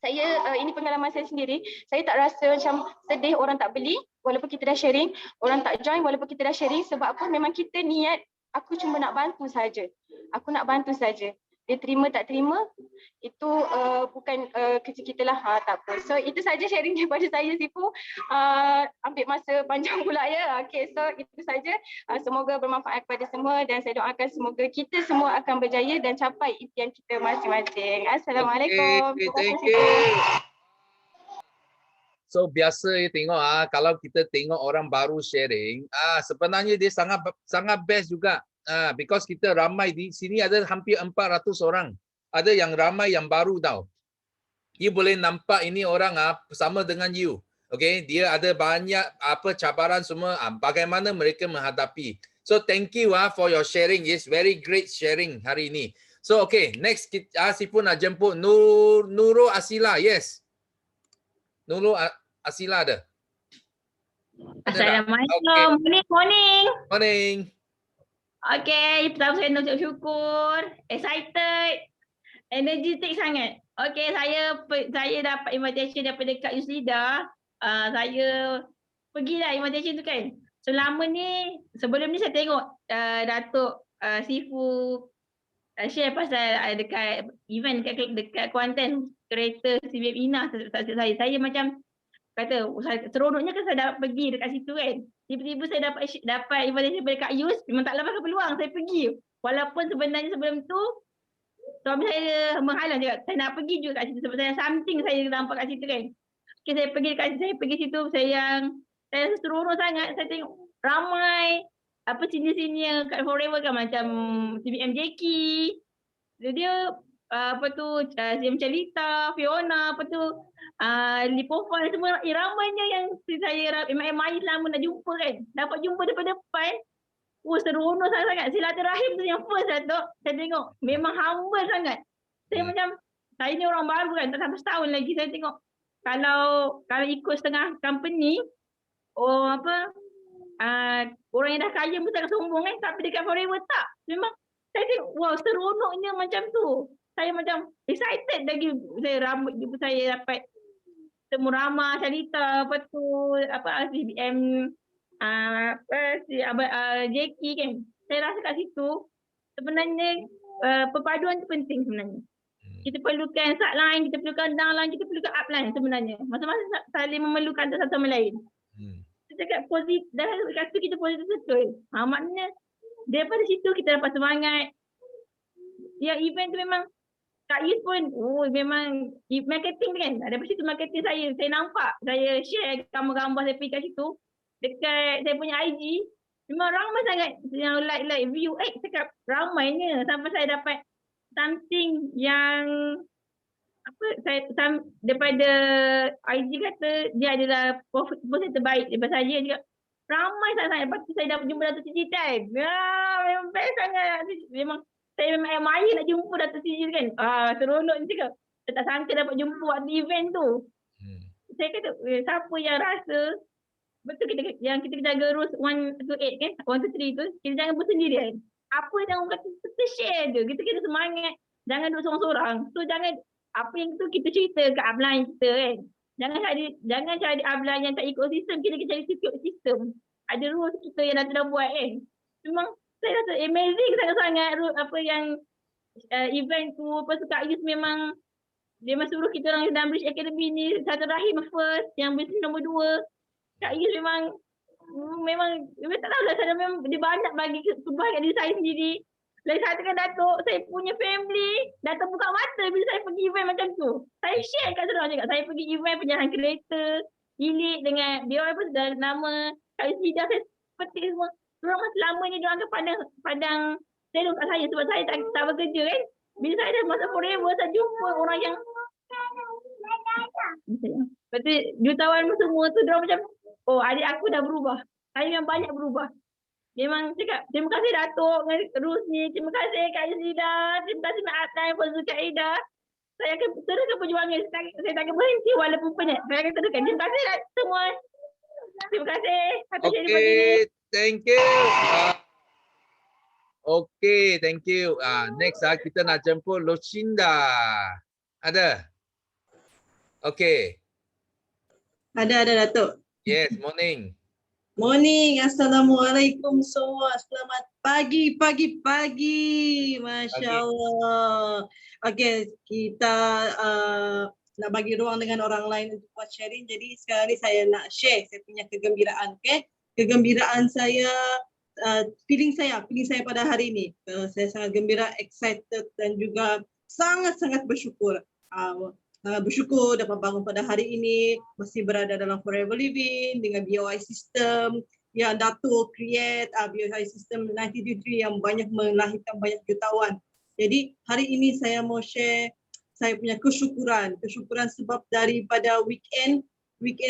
Saya ini pengalaman saya sendiri, saya tak rasa macam sedih orang tak beli walaupun kita dah sharing, orang tak join walaupun kita dah sharing. Sebab apa? Memang kita niat aku cuma nak bantu saja. Aku nak bantu saja. Dia terima tak terima itu bukan kerja kita lah, tak apa. So itu saja sharing daripada saya, Sifu. Ambil masa panjang pula ya. Okay, so itu saja. Semoga bermanfaat kepada semua dan saya doakan semoga kita semua akan berjaya dan capai impian kita masing-masing. Assalamualaikum. Okay, thank you. So biasa you tengok kalau kita tengok orang baru sharing, sebenarnya dia sangat best juga. Because kita ramai di sini, ada hampir 400 orang. Ada yang ramai yang baru tau. You boleh nampak ini orang sama dengan you. Okay, dia ada banyak cabaran semua. Bagaimana mereka menghadapi. So thank you for your sharing. It's very great sharing hari ini. So okay, next Sifu nak jemput Nurul Asila. Yes. Nurul Asila ada. Assalamualaikum. Okay. Morning. Okay, pertama saya nak ucap syukur, excited, energetic sangat. Okay, saya dapat invitation daripada Kak Yuslida. Saya pergilah invitation tu kan. Selama ni, sebelum ni saya tengok Datuk Sifu share pasal dekat event dekat Kuantan, kereta CBM Ina saya macam kata seronoknya kan saya dapat pergi dekat situ kan. Tiba-tiba saya dapat invitation daripada Kak Yus, memang tak lepaskan peluang saya pergi. Walaupun sebenarnya sebelum tu suami saya menghalang juga, saya nak pergi juga kat situ sebab saya something saya nampak kat situ kan. Okay, saya pergi situ, saya seronok sangat. Saya tengok ramai senior-senior kat Forever kan, macam CBM Jackie, dia macam Lita, Fiona, Lipofan, semua ramainya yang saya admire lama nak jumpa kan. Dapat jumpa depan-depan. seronok sangat. Silaturahim tu yang first Datuk. Saya tengok memang humble sangat. Saya macam, saya ni orang baru kan, tak sampai setahun lagi. Saya tengok kalau ikut setengah company, orang yang dah kaya pun sangat sombong kan, tapi dekat Forever tak. Memang saya tengok, wow, seronoknya macam tu. Saya macam excited lagi. Saya dapat temu Rama, Shalita, lepas tu CBM, JK kan. Saya rasa kat situ sebenarnya perpaduan tu penting sebenarnya. Kita perlukan subline, kita perlukan downline, kita perlukan upline sebenarnya. Masa-masa saling memerlukan satu sama lain. Cakap positif, dah kata kita positif betul. Maknanya daripada situ kita dapat semangat. Yang event tu memang Kak Yus pun, memang marketing kan. Daripada situ marketing saya nampak, saya share gambar-gambar saya pergi kat situ. Dekat saya punya IG, memang ramai sangat yang like view. Cakap ramainya sampai saya dapat something yang daripada IG kata dia adalah post terbaik daripada saya juga. Ramai sangat. Lepas tu saya dapat jumpa Datuk Siti kan. Memang best sangat. Saya memang admire nak jumpa Datuk Siti kan. Seronok ni cakap. Saya tak sangka dapat jumpa waktu event tu. Saya kata, siapa yang rasa betul yang kita jaga rules 1 to 8 kan, 1 to 3 tu, kita jangan bersendirian. Apa yang orang kata, kita share je. Kita kena semangat. Jangan duduk seorang-seorang. So jangan, apa yang tu kita cerita ke upline kita kan. Jangan cari upline yang tak ikut sistem, kita cari ikut sistem. Ada rules kita yang dah buat kan. Memang saya rasa amazing sangat-sangat apa yang event tu. Lepas tu Kak Yus memang dia suruh kita orang dalam Bridge Academy ni satu rahim first, yang bisnes nombor 2. Kak Yus memang tak tahu lah, saya memang dia banyak bagi kebahagiaan diri saya sendiri. Lagi satu kan Datuk, saya punya family dah terbuka mata bila saya pergi event macam tu. Saya share kat seorang juga, saya pergi event penjarahan kereta, Ilik dengan dia orang pun sudah nama, Kak Yus Lidah, saya petik semua. Diorang selama ni diorang akan pandang selong kat saya sebab saya tak bekerja kan. Bila saya dah masuk Forever, saya jumpa orang yang lepas tu jutawan semua tu diorang macam, adik aku dah berubah. Saya yang banyak berubah. Memang cakap, terima kasih Datuk dengan Rusni, terima kasih Kak Yusida, terima kasih Mak Atlan, Fazul Kak Ida. Saya akan teruskan perjuangan, saya tak akan berhenti walaupun penat. Saya akan teruskan. Terima kasih semua. Terima kasih. Okay, thank you. Okay, thank you. Next kita nak jemput Lucinda. Ada? Okay. Ada Datuk. Yes, morning. Morning, Assalamualaikum semua. Selamat pagi. Masya Allah. Okay, kita nak bagi ruang dengan orang lain untuk buat sharing. Jadi sekarang ni saya nak share saya punya kegembiraan. Okay? Kegembiraan saya, feeling saya pada hari ini. Saya sangat gembira, excited dan juga sangat-sangat bersyukur. Sangat bersyukur dapat bangun pada hari ini, masih berada dalam Forever Living dengan BOI System yang Datuk create, BOI System 1923 yang banyak melahirkan banyak jutawan. Jadi hari ini saya mau share saya punya kesyukuran sebab daripada weekend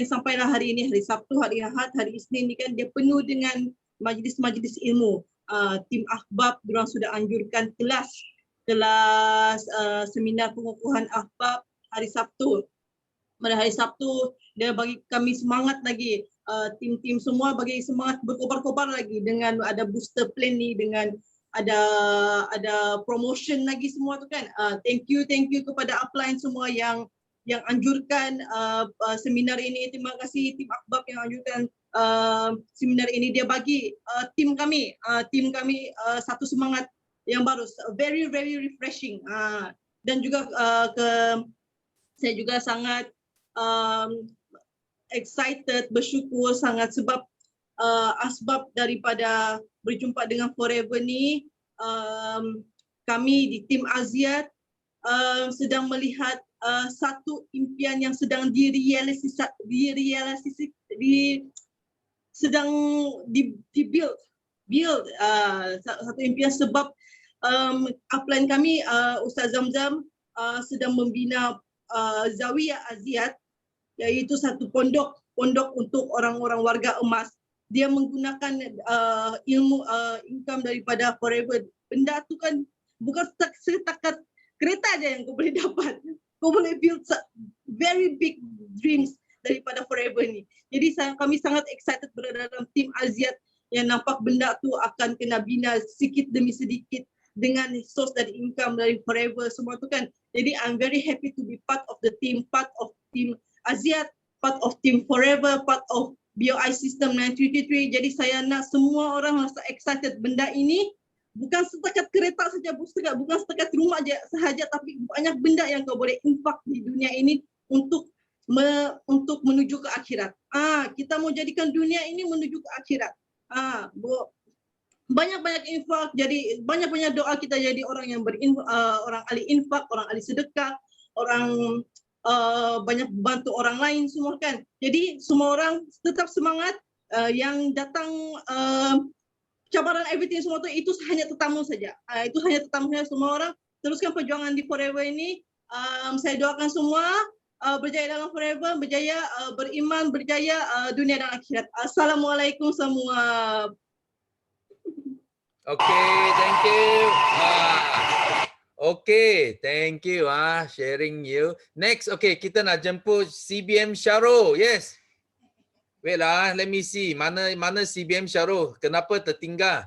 sampailah hari ini, hari Sabtu, hari Ahad, hari Isnin ni kan dia penuh dengan majlis-majlis ilmu. Tim Ahbab diorang sudah anjurkan kelas seminar pengukuhan Ahbab hari Sabtu. Pada hari Sabtu dia bagi kami semangat lagi, tim-tim semua bagi semangat berkobar-kobar lagi dengan ada booster plan ni, dengan ada promotion lagi semua tu kan. Thank you kepada upline semua yang anjurkan seminar ini. Terima kasih tim Ahbab yang anjurkan seminar ini. Dia bagi tim kami satu semangat yang baru, very refreshing. Dan juga saya juga sangat excited, bersyukur sangat sebab asbab daripada berjumpa dengan Forever ni, kami di tim Aziat sedang melihat satu impian yang sedang build satu impian sebab upline kami Ustaz Zamzam sedang membina Zawiyah Aziat, iaitu satu pondok untuk orang-orang warga emas dia menggunakan ilmu income daripada Forever. Benda tu kan bukan setakat kereta aja yang kau boleh dapat. Kau boleh build very big dreams daripada Forever ni. Jadi kami sangat excited berada dalam tim Aziat yang nampak benda tu akan kena bina sedikit demi sedikit dengan source dari income dari Forever semua tu kan. Jadi I'm very happy to be part of the team, part of team Aziat, part of team Forever, part of BOI System 933. Jadi saya nak semua orang rasa excited benda ini bukan setakat kereta saja, bukan setakat rumah sahaja, tapi banyak benda yang kau boleh infak di dunia ini untuk menuju ke akhirat. Kita mau jadikan dunia ini menuju ke akhirat. Banyak-banyak infak, jadi banyak-banyak doa kita jadi orang yang orang ahli infak, orang ahli sedekah, orang banyak bantu orang lain semua kan. Jadi semua orang tetap semangat. Yang datang cabaran everything semua itu hanya tetamu saja. Itu hanya tetamu saja. Semua orang teruskan perjuangan di Forever ini. Saya doakan semua berjaya dalam Forever, berjaya beriman, berjaya dunia dan akhirat. Assalamualaikum semua. Okay, thank you. Okay, thank you sharing you. Next, okay, kita nak jemput CBM Syarul. Yes. Wait lah, let me see. Mana CBM Syarul? Kenapa tertinggal?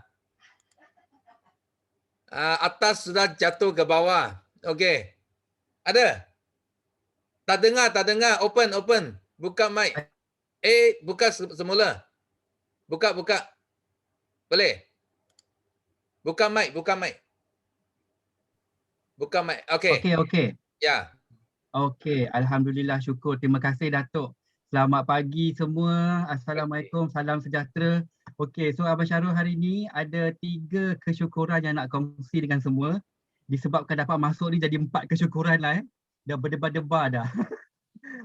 Atas sudah jatuh ke bawah. Okay. Ada? Tak dengar. Open. Buka mic. Buka semula. Buka. Boleh? Buka mic. Buka mic. Okay. Okey. Ya. Okey, alhamdulillah, syukur. Terima kasih Datuk. Selamat pagi semua. Assalamualaikum, salam sejahtera. Okey, so Abang Syarul hari ni ada 3 kesyukuran yang nak kongsi dengan semua. Disebabkan dapat masuk ni jadi 4 kesyukuran lah Dah berdebar-debar dah.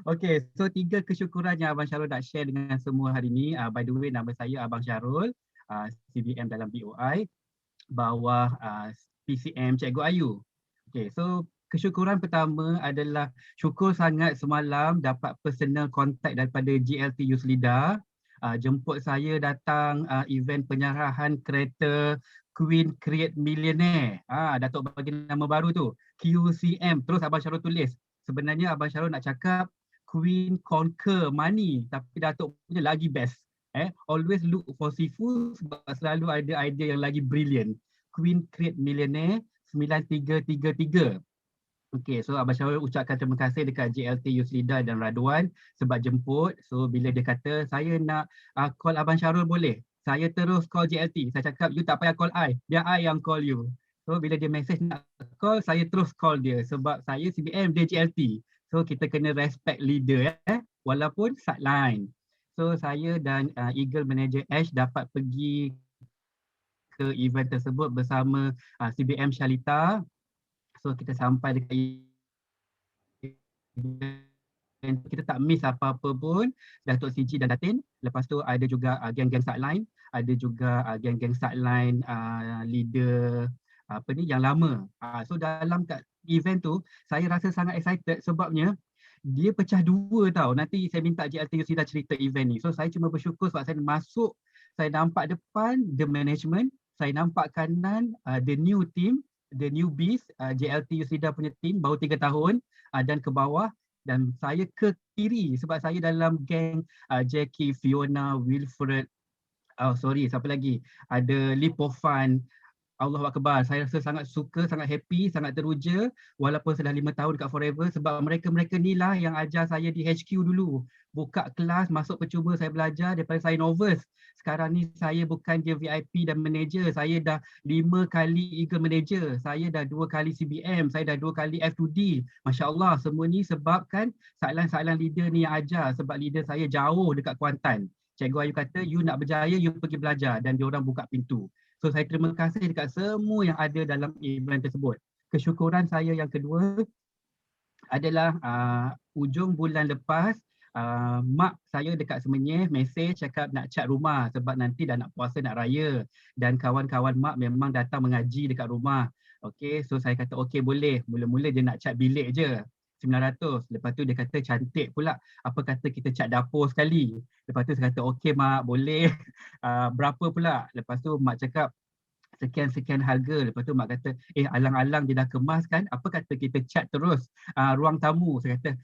Okey, so 3 kesyukuran yang Abang Syarul nak share dengan semua hari ni. By the way, nama saya Abang Syarul, CBM dalam BOI, bawah PCM Cikgu Ayu. Okay, so kesyukuran pertama adalah syukur sangat semalam dapat personal contact daripada GLT Youth Leader. Jemput saya datang event penyerahan kereta Queen Create Millionaire. Datuk bagi nama baru tu, QCM. Terus Abang Syarul tulis. Sebenarnya Abang Syarul nak cakap Queen Conquer Money, tapi Datuk punya lagi best. Always look for Sifu sebab selalu ada idea yang lagi brilliant. Queen Create Millionaire 9333. Okay, so Abang Syarul ucapkan terima kasih dekat JLT Youth Leader dan Radwan sebab jemput. So bila dia kata saya nak call Abang Syarul boleh? Saya terus call JLT. Saya cakap you tak payah call I, biar I yang call you. So bila dia message nak call, saya terus call dia sebab saya CBM, dia JLT. So kita kena respect leader walaupun sideline. So saya dan Eagle Manager Ash dapat pergi ke event tersebut bersama CBM Shalita. So kita sampai dekat event, kita tak miss apa-apa pun. Datuk CG dan Datin. Lepas tu ada juga geng-geng sideline, ada juga geng-geng sideline leader yang lama. So dalam kat event tu saya rasa sangat excited sebabnya dia pecah 2 tau. Nanti saya minta JLT Yusida cerita event ni. So saya cuma bersyukur sebab saya masuk, saya nampak depan the management, saya nampak kanan the new team, the newbies, JLT Yusida punya team baru 3 tahun, dan ke bawah, dan saya ke kiri sebab saya dalam geng Jackie, Fiona, Wilfred, siapa lagi? Ada Lipofan. Allahu Akbar, saya rasa sangat suka, sangat happy, sangat teruja walaupun sudah 5 tahun dekat Forever sebab mereka-mereka ni lah yang ajar saya di HQ dulu. Buka kelas, masuk percuma saya belajar daripada saya novice. Sekarang ni saya bukan je VIP dan manager, saya dah 5 kali Eagle Manager, saya dah 2 kali CBM, saya dah 2 kali F2D. Masya Allah, semua ni sebabkan sideline leader ni yang ajar sebab leader saya jauh dekat Kuantan. Cikgu Ayu kata, you nak berjaya, you pergi belajar, dan diorang buka pintu. So saya terima kasih dekat semua yang ada dalam event tersebut. Kesyukuran saya yang kedua adalah ujung bulan lepas, mak saya dekat Semenyih mesej cakap nak cat rumah sebab nanti dah nak puasa, nak raya. Dan kawan-kawan mak memang datang mengaji dekat rumah. Okay, so saya kata okay boleh. Mula-mula dia nak cat bilik je. 900. Lepas tu dia kata cantik pula. Apa kata kita cat dapur sekali. Lepas tu saya kata okey mak, boleh. berapa pula? Lepas tu mak cakap sekian-sekian harga. Lepas tu mak kata, alang-alang dia dah kemas kan, apa kata kita cat terus ruang tamu. Saya kata,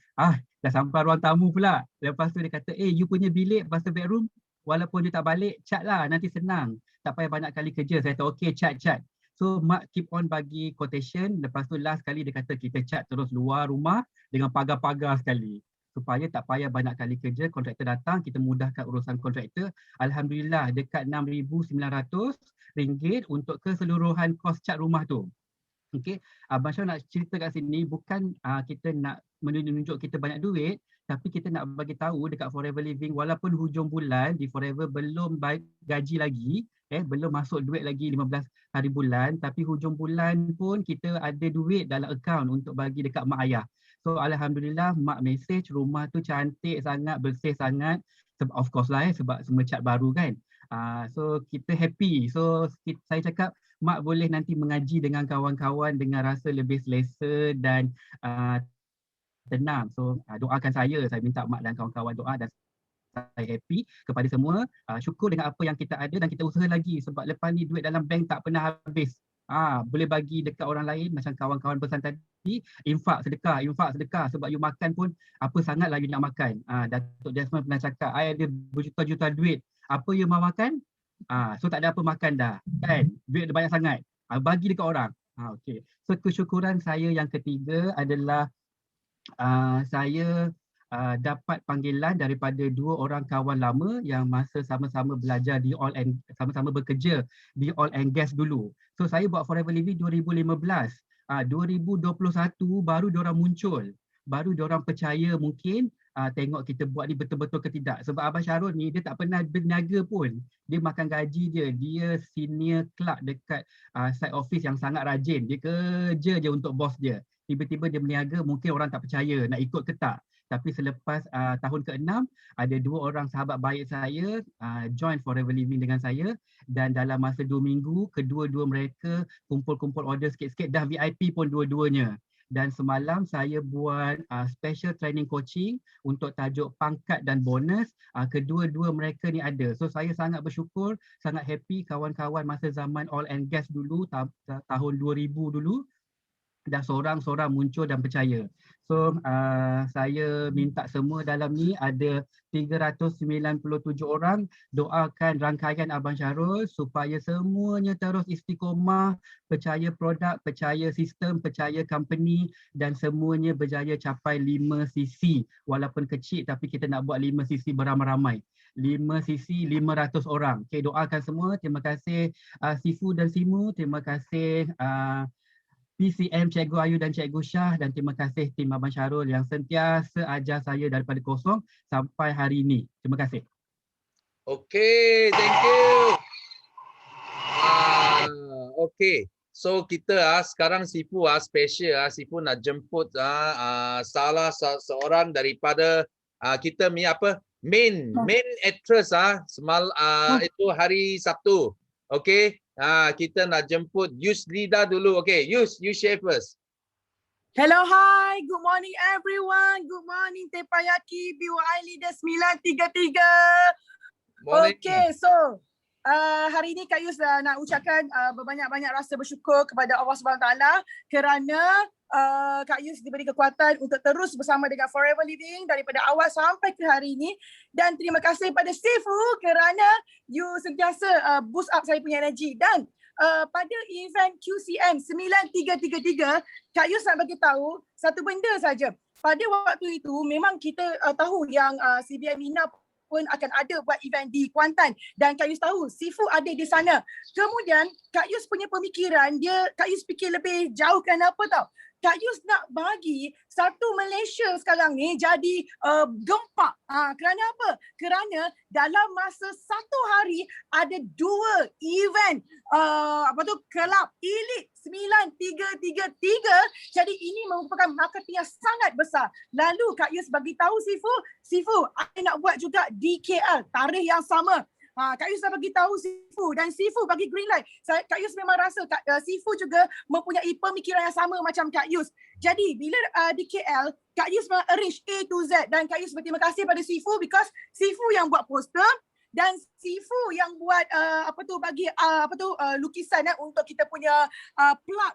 dah sampai ruang tamu pula. Lepas tu dia kata, you punya bilik, master bedroom, walaupun dia tak balik, cat lah, nanti senang. Tak payah banyak kali kerja. Saya kata, okay, cat. So mak keep on bagi quotation. Lepas tu last kali dia kata, kita cat terus luar rumah dengan pagar-pagar sekali. Supaya tak payah banyak kali kerja, kontraktor datang, kita mudahkan urusan kontraktor. Alhamdulillah, dekat RM6,900 untuk keseluruhan kos cat rumah tu. Okey, Abang Syah nak cerita kat sini bukan kita nak menunjuk kita banyak duit, tapi kita nak bagi tahu dekat Forever Living walaupun hujung bulan di Forever belum gaji lagi, belum masuk duit lagi 15 hari bulan, tapi hujung bulan pun kita ada duit dalam akaun untuk bagi dekat mak ayah. So alhamdulillah mak message rumah tu cantik sangat, bersih sangat. Of course lah sebab semua cat baru kan. So kita happy. So saya cakap mak boleh nanti mengaji dengan kawan-kawan dengan rasa lebih selesa dan tenang. So doakan saya minta mak dan kawan-kawan doa dan saya happy kepada semua. Syukur dengan apa yang kita ada dan kita usaha lagi sebab lepas ni duit dalam bank tak pernah habis. Boleh bagi dekat orang lain macam kawan-kawan pesan tadi, infak sedekah sebab you makan pun apa sangatlah you nak makan. Datuk Desmond pernah cakap, I ada berjuta-juta duit, apa you mau makan? So tak ada apa makan dah kan, duit banyak sangat, bagi dekat orang. Okay. So kesyukuran saya yang ketiga adalah saya dapat panggilan daripada 2 orang kawan lama yang masa sama-sama belajar di sama-sama bekerja di oil and gas dulu. So saya buat Forever Living 2015. 2021 baru diorang muncul. Baru diorang percaya mungkin tengok kita buat ni betul-betul ke tidak. Sebab Abang Syarul ni dia tak pernah berniaga pun. Dia makan gaji je. Dia senior clerk dekat side office yang sangat rajin. Dia kerja je untuk bos dia. Tiba-tiba dia berniaga, mungkin orang tak percaya nak ikut ke tak. Tapi selepas tahun ke-6, ada 2 orang sahabat baik saya join Forever Living dengan saya dan dalam masa 2 minggu, kedua-dua mereka kumpul-kumpul order sikit-sikit, dah VIP pun dua-duanya. Dan semalam saya buat special training coaching untuk tajuk pangkat dan bonus. Kedua-dua mereka ni ada. So saya sangat bersyukur, sangat happy kawan-kawan masa zaman oil and gas dulu, tahun 2000 dulu, dah seorang-seorang muncul dan percaya. So saya minta semua dalam ni ada 397 orang doakan rangkaian Abang Syarul supaya semuanya terus istiqomah, percaya produk, percaya sistem, percaya company dan semuanya berjaya capai 5 cc. Walaupun kecil tapi kita nak buat 5 cc beramai-ramai. 5 cc 500 orang. Okay, doakan semua. Terima kasih Sifu dan Simu. Terima kasih PCM Cikgu Ayu dan Cikgu Syah dan terima kasih tim Abang Syarul yang sentiasa ajar saya daripada kosong sampai hari ini. Terima kasih. Okay, thank you. Okay, so kita sekarang Sifu special Sifu nak jemput salah seorang daripada kita ni apa main actress itu hari Sabtu. Okay. Kita nak jemput Yusrida dulu. Okay, you share first. Hello, hi. Good morning, everyone. Good morning, Tepayaki, BYI Leader 933. Morning. Okay, so hari ini Kak Yus nak ucapkan berbanyak-banyak rasa bersyukur kepada Allah SWT kerana Kak Yus diberi kekuatan untuk terus bersama dengan Forever Living daripada awal sampai ke hari ini. Dan terima kasih pada Sifu kerana you sentiasa boost up saya punya energi. Dan pada event QCM 9333, Kak Yus nak bagi tahu satu benda saja. Pada waktu itu memang kita tahu yang CBM Mina pun akan ada buat event di Kuantan dan Kak Yus tahu Sifu ada di sana. Kemudian Kak Yus punya pemikiran Kak Yus fikir lebih jauh kenapa tahu? Kak Yus nak bagi satu Malaysia sekarang ni jadi gempak. Kerana apa? Kerana dalam masa satu hari ada 2 event kelab Elite 9333. Jadi ini merupakan marketing yang sangat besar. Lalu Kak Yus bagi tahu Sifu, I nak buat juga di KL tarikh yang sama. Kak Yus dah bagi tahu Sifu dan Sifu bagi green light. Kak Yus memang rasa Sifu juga mempunyai pemikiran yang sama macam Kak Yus. Jadi bila di KL, Kak Yus arrange A to Z dan Kak Yus berterima kasih pada Sifu because Sifu yang buat poster dan Sifu yang buat lukisan untuk kita punya plug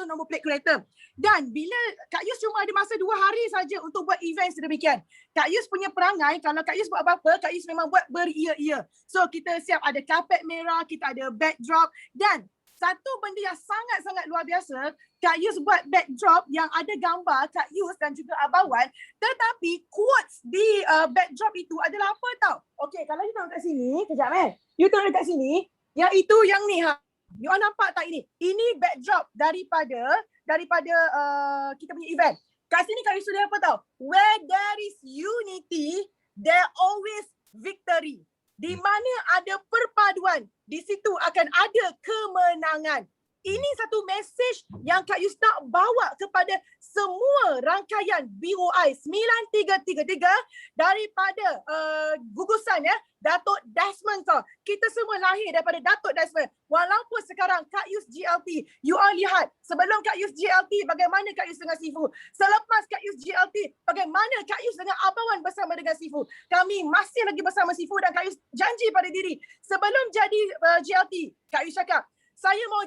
nombor plate kereta. Dan bila Kak Yus cuma ada masa 2 hari saja untuk buat event sedemikian. Kak Yus punya perangai, kalau Kak Yus buat apa-apa, Kak Yus memang buat beria-ia. So kita siap ada karpet merah, kita ada backdrop, dan satu benda yang sangat-sangat luar biasa, Kak Yus buat backdrop yang ada gambar Kak Yus dan juga Abang Wan, tetapi quotes di backdrop itu adalah apa tau? Okey, kalau you tengok kat sini, kejap you tengok kat sini, yang itu yang ni you all nampak tak ini? Ini backdrop daripada kita punya event. Kat sini Kak Yus sudah apa tau? Where there is unity, there always victory. Di mana ada perpaduan, di situ akan ada kemenangan. Ini satu mesej yang Kak Yus nak bawa kepada semua rangkaian BOI 9333 daripada gugusan Datuk Desmond kau. Kita semua lahir daripada Datuk Desmond. Walaupun sekarang Kak Yus GLT, you all lihat sebelum Kak Yus GLT bagaimana Kak Yus dengan Sifu. Selepas Kak Yus GLT bagaimana Kak Yus dengan Abang Wan bersama dengan Sifu. Kami masih lagi bersama Sifu dan Kak Yus janji pada diri sebelum jadi GLT, Kak Yus cakap saya mau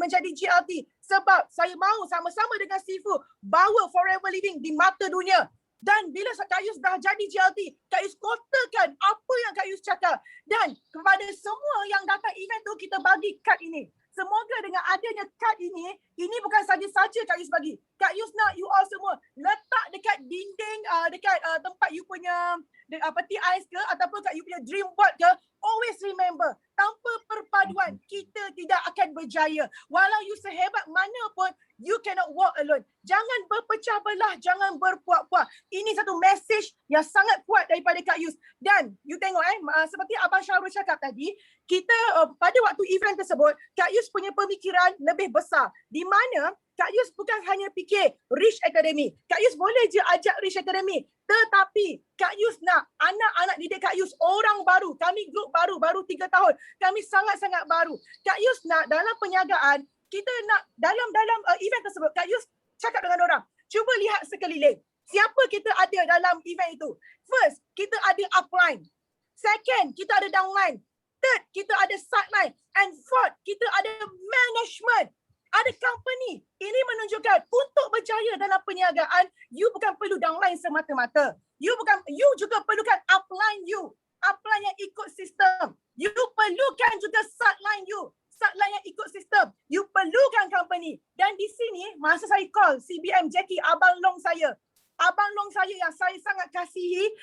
menjadi GLT sebab saya mau sama-sama dengan Sifu bawa Forever Living di mata dunia. Dan bila Kak Yus dah jadi GLT, Kak Yus kotakan apa yang Kak Yus cakap. Dan kepada semua yang datang event tu, kita bagi kad ini. Semoga dengan adanya kad ini bukan saja-saja Kak Yus bagi. Kak Yus nak you all semua letak dekat dinding, dekat tempat you punya peti ais ke, ataupun kat you punya dream board ke. Always remember, tanpa perpaduan, kita tidak akan berjaya. Walau you sehebat mana pun, you cannot walk alone. Jangan berpecah belah, jangan berpuak-puak. Ini satu mesej yang sangat kuat daripada Kak Yus. Dan you tengok seperti Abang Syahrul cakap tadi, kita pada waktu event tersebut, Kak Yus punya pemikiran lebih besar. Di mana Kak Yus bukan hanya fikir Rich Academy. Kak Yus boleh je ajak Rich Academy. Tetapi Kak Yus nak anak-anak didik Kak Yus, orang baru. Kami grup baru 3 tahun. Kami sangat-sangat baru. Kak Yus nak dalam perniagaan, kita nak dalam event tersebut, Kak Yus cakap dengan orang, cuba lihat sekeliling. Siapa kita ada dalam event itu? First, kita ada upline. Second, kita ada downline. Third, kita ada sideline. And fourth, kita ada management. Ada company. Ini menunjukkan untuk berjaya dalam perniagaan, you bukan perlu downline semata-mata. You juga perlukan upline you. Upline yang ikut sistem. You perlukan juga sideline you. Sideline yang ikut sistem. You perlukan company. Dan di sini, masa saya call CBM Jackie, Abang Long saya. Abang Long saya yang saya sangat kasihi.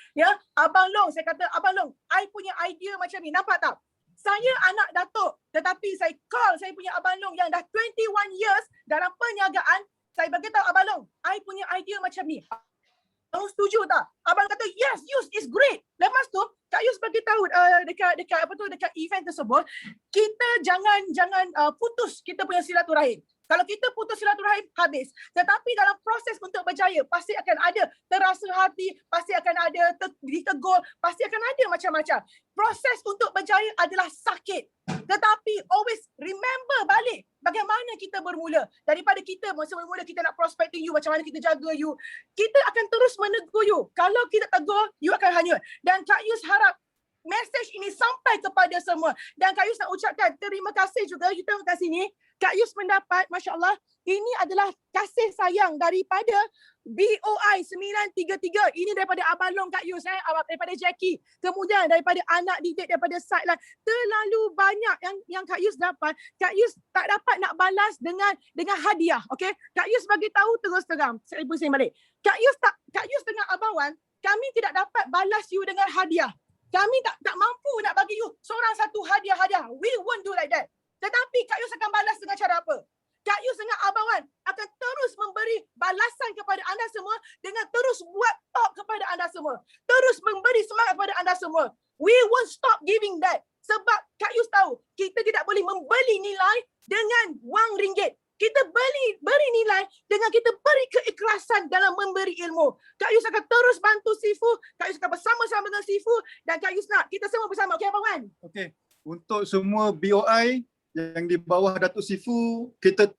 Abang Long, saya kata, Abang Long, I punya idea macam ni. Nampak tak? Saya anak Datuk, tetapi saya call saya punya Abang Long yang dah 21 years dalam perniagaan. Saya beritahu Abang Long, I punya idea macam ni. Abang setuju tak? Abang kata, yes, Yus, is great. Lepas tu, Kak Yus beritahu dekat event tersebut, kita jangan putus kita punya silaturahim. Kalau kita putus silaturahim, habis. Tetapi dalam proses untuk berjaya, pasti akan ada terasa hati, pasti akan ada ditegur, pasti akan ada macam-macam. Proses untuk berjaya adalah sakit. Tetapi always remember balik bagaimana kita bermula. Daripada kita masa bermula kita nak prospecting you, macam mana kita jaga you. Kita akan terus menegur you. Kalau kita tegur, you akan hanyut. Dan Kak Yus harap mesej ini sampai kepada semua. Dan Kak Yus nak ucapkan terima kasih juga. You tengok kat sini, Kak Yus mendapat, Masya Allah, ini adalah kasih sayang daripada BOI 933. Ini daripada Abang Long Kak Yus, daripada Jackie. Kemudian daripada anak didik, daripada sideline. Terlalu banyak yang Kak Yus dapat. Kak Yus tak dapat nak balas dengan hadiah. Okay? Kak Yus bagi tahu terus terang. Saya pusing balik. Kak Yus dengan Abang Wan, kami tidak dapat balas you dengan hadiah. Kami tak mampu nak bagi you seorang satu hadiah. We won't do like that. Tetapi Kak Yus akan balas dengan cara apa? Kak Yus dengan Abang Wan akan terus memberi balasan kepada anda semua dengan terus buat talk kepada anda semua. Terus memberi semangat kepada anda semua. We won't stop giving that. Sebab Kak Yus tahu, kita tidak boleh membeli nilai dengan wang ringgit. Kita beri nilai dengan kita beri keikhlasan dalam memberi ilmu. Kak Yus akan terus bantu Sifu. Kak Yus akan bersama-sama dengan Sifu. Dan Kak Yus nak kita semua bersama. Okey Abang Wan? Okey. Untuk semua BOI yang di bawah Datuk Sifu, kita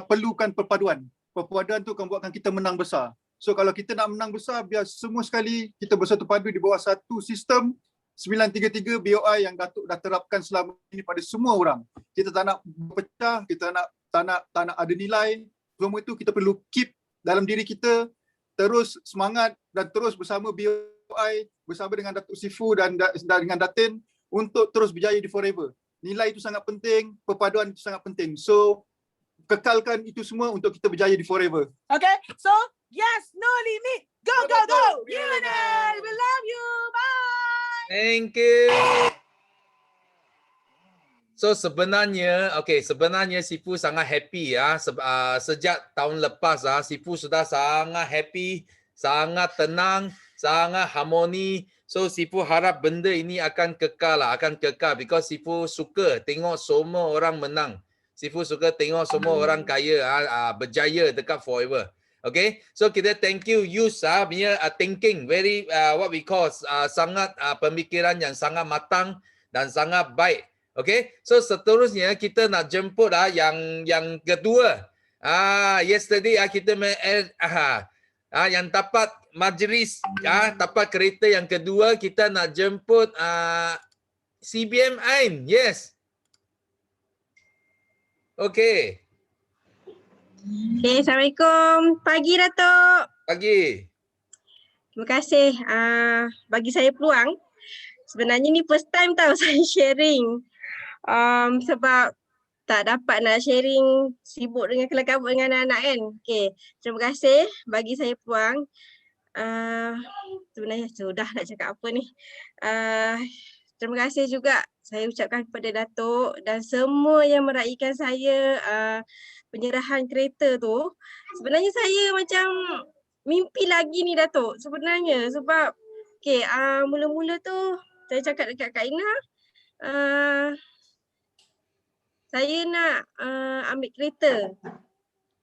perlukan perpaduan. Perpaduan tu akan buatkan kita menang besar. So kalau kita nak menang besar, biar semua sekali kita bersatu padu di bawah satu sistem, 933 BOI yang Datuk dah terapkan selama ini pada semua orang. Kita tak nak pecah, kita tak nak ada nilai. Semua itu kita perlu keep dalam diri kita, terus semangat dan terus bersama BOI, bersama dengan Datuk Sifu dan dengan Datin untuk terus berjaya di Forever. Nilai itu sangat penting, perpaduan itu sangat penting. So, kekalkan itu semua untuk kita berjaya di Forever. Okay, so yes, no limit. Go, go, go. Unit, we love you. Bye. Thank you. So sebenarnya Sifu sangat happy ya. Sejak tahun lepas Sifu sudah sangat happy, sangat tenang, sangat harmoni. So Sifu harap benda ini akan kekal because Sifu suka tengok semua orang menang. Sifu suka tengok semua orang kaya berjaya dekat Forever. Okay, so kita thank you Yus punya thinking very what we call sangat pemikiran yang sangat matang dan sangat baik. Okay, so seterusnya kita nak jemput yang kedua. Yesterday kita yang dapat majlis dapat kereta yang kedua, kita nak jemput CBM Ain. Yes. Okay. Okay, Assalamualaikum. Pagi Datuk. Pagi. Terima kasih bagi saya peluang. Sebenarnya ni first time tau saya sharing. Sebab tak dapat nak sharing, sibuk dengan kelam kabut dengan anak-anak kan. Okay, terima kasih bagi saya peluang. Sebenarnya sudah nak cakap apa ni. Terima kasih juga saya ucapkan kepada Datuk dan semua yang meraihkan saya penyerahan kereta tu. Sebenarnya saya macam mimpi lagi ni Datuk sebenarnya, sebab okay, mula-mula tu saya cakap dekat Kak Ina, saya nak ambil kereta.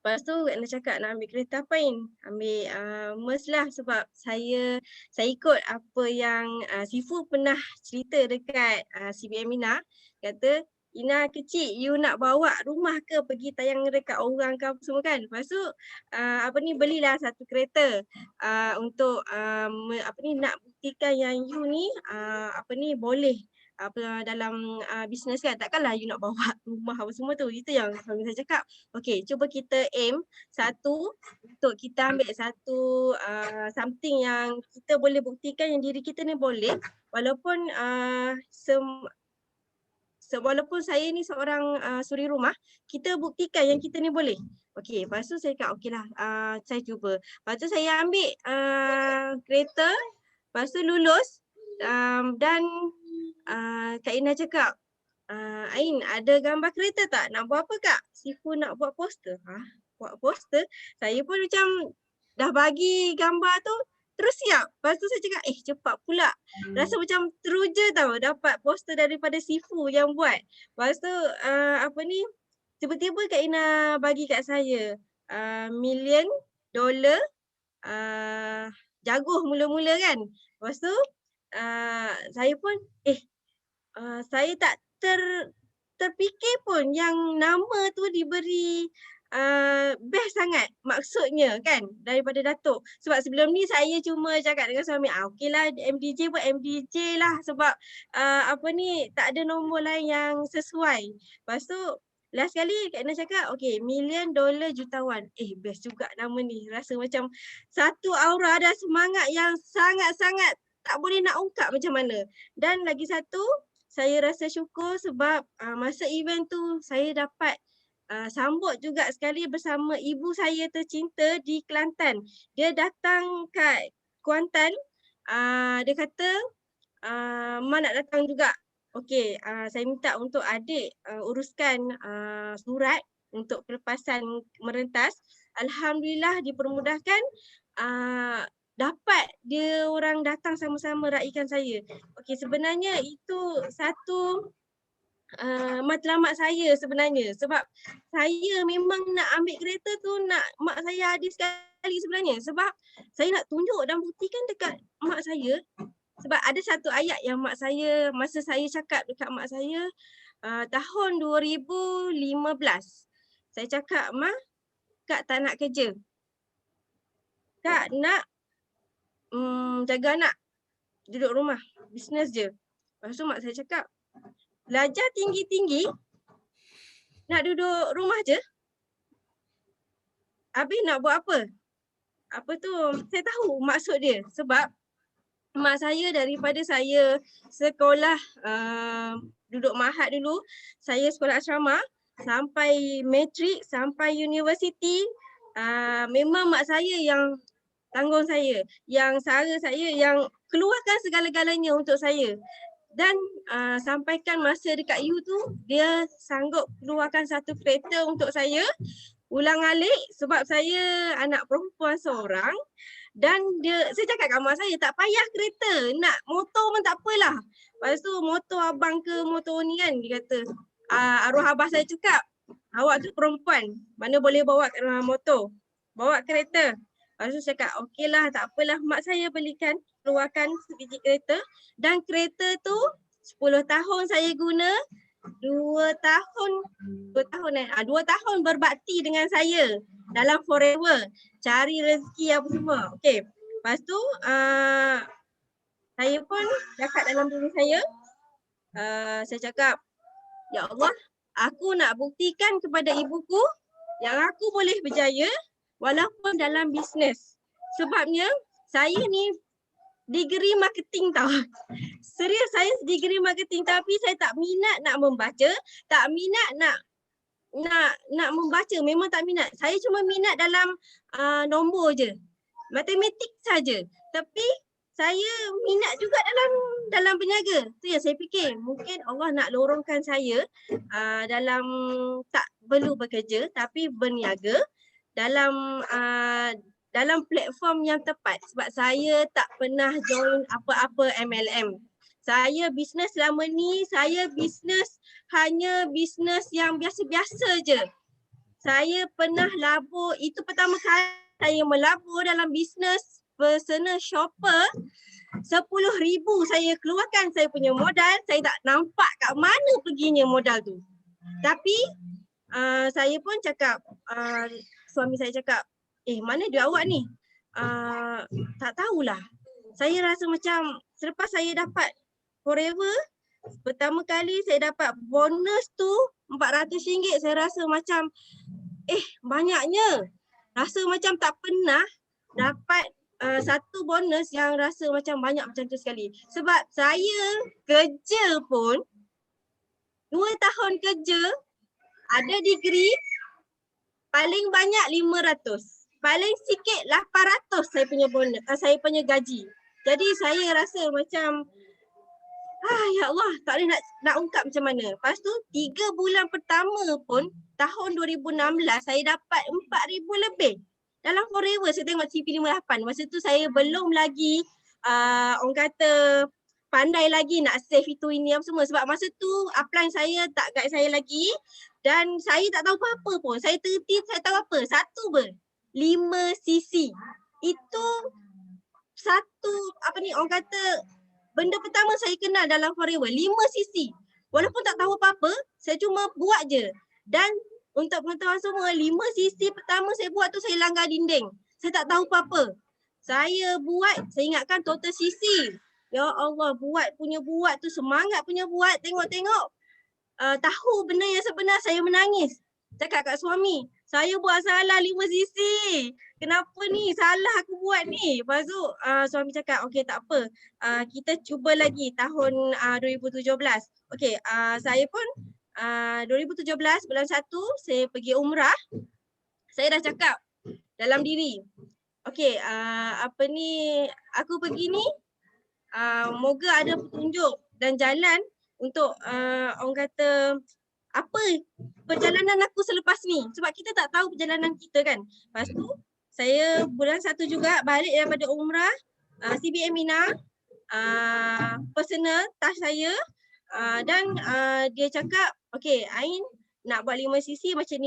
Lepas tu Kak Ina cakap nak ambil kereta apain? Ambil MERS lah, sebab saya ikut apa yang Sifu pernah cerita dekat CBM Ina. Kata, Ina kecil, you nak bawa rumah ke pergi tayang dekat orang ke apa semua kan? Lepas tu belilah satu kereta untuk nak buktikan yang you ni boleh dalam bisnes kan. Takkanlah you nak bawa rumah apa semua tu. Itu yang suami saya cakap. Okay, cuba kita aim satu untuk kita ambil satu something yang kita boleh buktikan yang diri kita ni boleh, walaupun walaupun saya ni seorang suri rumah, kita buktikan yang kita ni boleh. Okey, lepas tu saya cakap okeylah, saya cuba. Lepas tu saya ambil kereta, lepas tu lulus dan Kak Ina cakap, Ain ada gambar kereta tak? Nak buat apa Kak? Sifu nak buat poster. Buat poster? Saya pun macam dah bagi gambar tu, terus siap. Lepas tu saya cakap, cepat pula. Rasa macam teruja tau dapat poster daripada Sifu yang buat. Lepas tu tiba-tiba Kak Ina bagi kat saya $1 million jaguh mula-mula kan. Lepas tu saya pun saya tak terfikir pun yang nama tu diberi best sangat maksudnya kan daripada Datuk. Sebab sebelum ni saya cuma cakap dengan suami, okeylah MDJ buat MDJ lah, sebab tak ada nombor lain yang sesuai. Lepas tu last kali Kak Ina cakap, $1 million jutawan. Best juga nama ni. Rasa macam satu aura dan semangat yang sangat-sangat tak boleh nak ungkap macam mana. Dan lagi satu, saya rasa syukur sebab masa event tu saya dapat sambut juga sekali bersama ibu saya tercinta di Kelantan. Dia datang kat Kuantan, dia kata Mak nak datang juga. Okey, saya minta untuk adik uruskan surat untuk pelepasan merentas. Alhamdulillah dipermudahkan, dapat dia orang datang sama-sama raikan saya. Okey, sebenarnya itu satu matlamat saya sebenarnya, sebab saya memang nak ambil kereta tu nak mak saya hadir sekali sebenarnya, sebab saya nak tunjuk dan buktikan dekat mak saya. Sebab ada satu ayat yang mak saya, masa saya cakap dekat mak saya tahun 2015, saya cakap, Mak, Kak tak nak kerja, Kak nak jaga anak, duduk rumah, bisnes je. Lepas tu mak saya cakap, belajar tinggi-tinggi, nak duduk rumah je. Habis nak buat apa? Apa tu, saya tahu maksud dia. Sebab mak saya daripada saya sekolah duduk Mahat dulu, saya sekolah asrama sampai matrik, sampai universiti, memang mak saya yang tanggung saya, yang sara saya, yang keluarkan segala-galanya untuk saya. Dan sampaikan masa dekat U tu, dia sanggup keluarkan satu kereta untuk saya ulang alik sebab saya anak perempuan seorang. Dan saya cakap kat mak saya, tak payah kereta, nak motor pun tak apalah. Lepas tu motor abang ke motor ni kan, dia kata, arwah abah saya cakap, awak tu perempuan, mana boleh bawa motor, bawa kereta. Lepas tu saya cakap, okey lah, tak apalah, mak saya belikan, keluarkan sebiji kereta. Dan kereta tu 10 tahun saya guna, 2 tahun berbakti dengan saya dalam forever, cari rezeki apa semua. Okey. Lepas tu saya pun cakap dalam diri saya, saya cakap, ya Allah, aku nak buktikan kepada ibuku yang aku boleh berjaya walaupun dalam bisnes. Sebabnya saya ni degree marketing tau. Serius, saya degree marketing tapi saya tak minat nak membaca, tak minat nak membaca, memang tak minat. Saya cuma minat dalam nombor je, matematik saja. Tapi saya minat juga dalam berniaga. Tu yang saya fikir, mungkin Allah nak lorongkan saya dalam tak perlu bekerja tapi berniaga dalam platform yang tepat. Sebab saya tak pernah join apa-apa MLM. Saya bisnes selama ni, saya hanya bisnes yang biasa-biasa je. Saya pernah labur, itu pertama kali saya melabur dalam bisnes personal shopper. 10,000 saya keluarkan saya punya modal, saya tak nampak kat mana perginya modal tu. Tapi saya pun cakap, suami saya cakap, mana duit awak ni? Tak tahulah. Saya rasa macam selepas saya dapat forever, pertama kali saya dapat bonus tu RM400, saya rasa macam banyaknya. Rasa macam tak pernah dapat satu bonus yang rasa macam banyak macam tu sekali. Sebab saya kerja pun 2 tahun kerja, ada degree, paling banyak 500. Paling sikit 800 saya punya bonus, saya punya gaji. Jadi saya rasa macam ya Allah, tak boleh nak ungkap macam mana. Lepas tu 3 bulan pertama pun tahun 2016 saya dapat 4,000 lebih. Dalam forever saya tengok CP58. Masa tu saya belum lagi orang kata pandai lagi nak save itu ini apa semua. Sebab masa tu upline saya tak guide saya lagi dan saya tak tahu apa-apa pun. Saya tertib, saya tahu apa. Satu 5cc. Itu satu orang kata benda pertama saya kenal dalam forever, 5cc. Walaupun tak tahu apa-apa, saya cuma buat je. Dan untuk pengetahuan semua, 5cc pertama saya buat tu saya langgar dinding. Saya tak tahu apa-apa. Saya buat, saya ingatkan total cc. Ya Allah, buat tu semangat punya buat, tengok-tengok. Tahu benda yang sebenar, saya menangis. Cakap kat suami, saya buat salah 5cc. Kenapa ni? Salah aku buat ni. Lepas tu suami cakap, okey tak apa. Kita cuba lagi tahun 2017. Okey, saya pun 2017 bulan 1 saya pergi umrah. Saya dah cakap dalam diri. Okey, aku pergi ni moga ada petunjuk dan jalan untuk orang kata apa perjalanan aku selepas ni. Sebab kita tak tahu perjalanan kita kan. Lepas tu saya bulan 1 juga balik daripada umrah, CBM Mina, personal touch saya dan dia cakap, okey Ain nak buat 5cc macam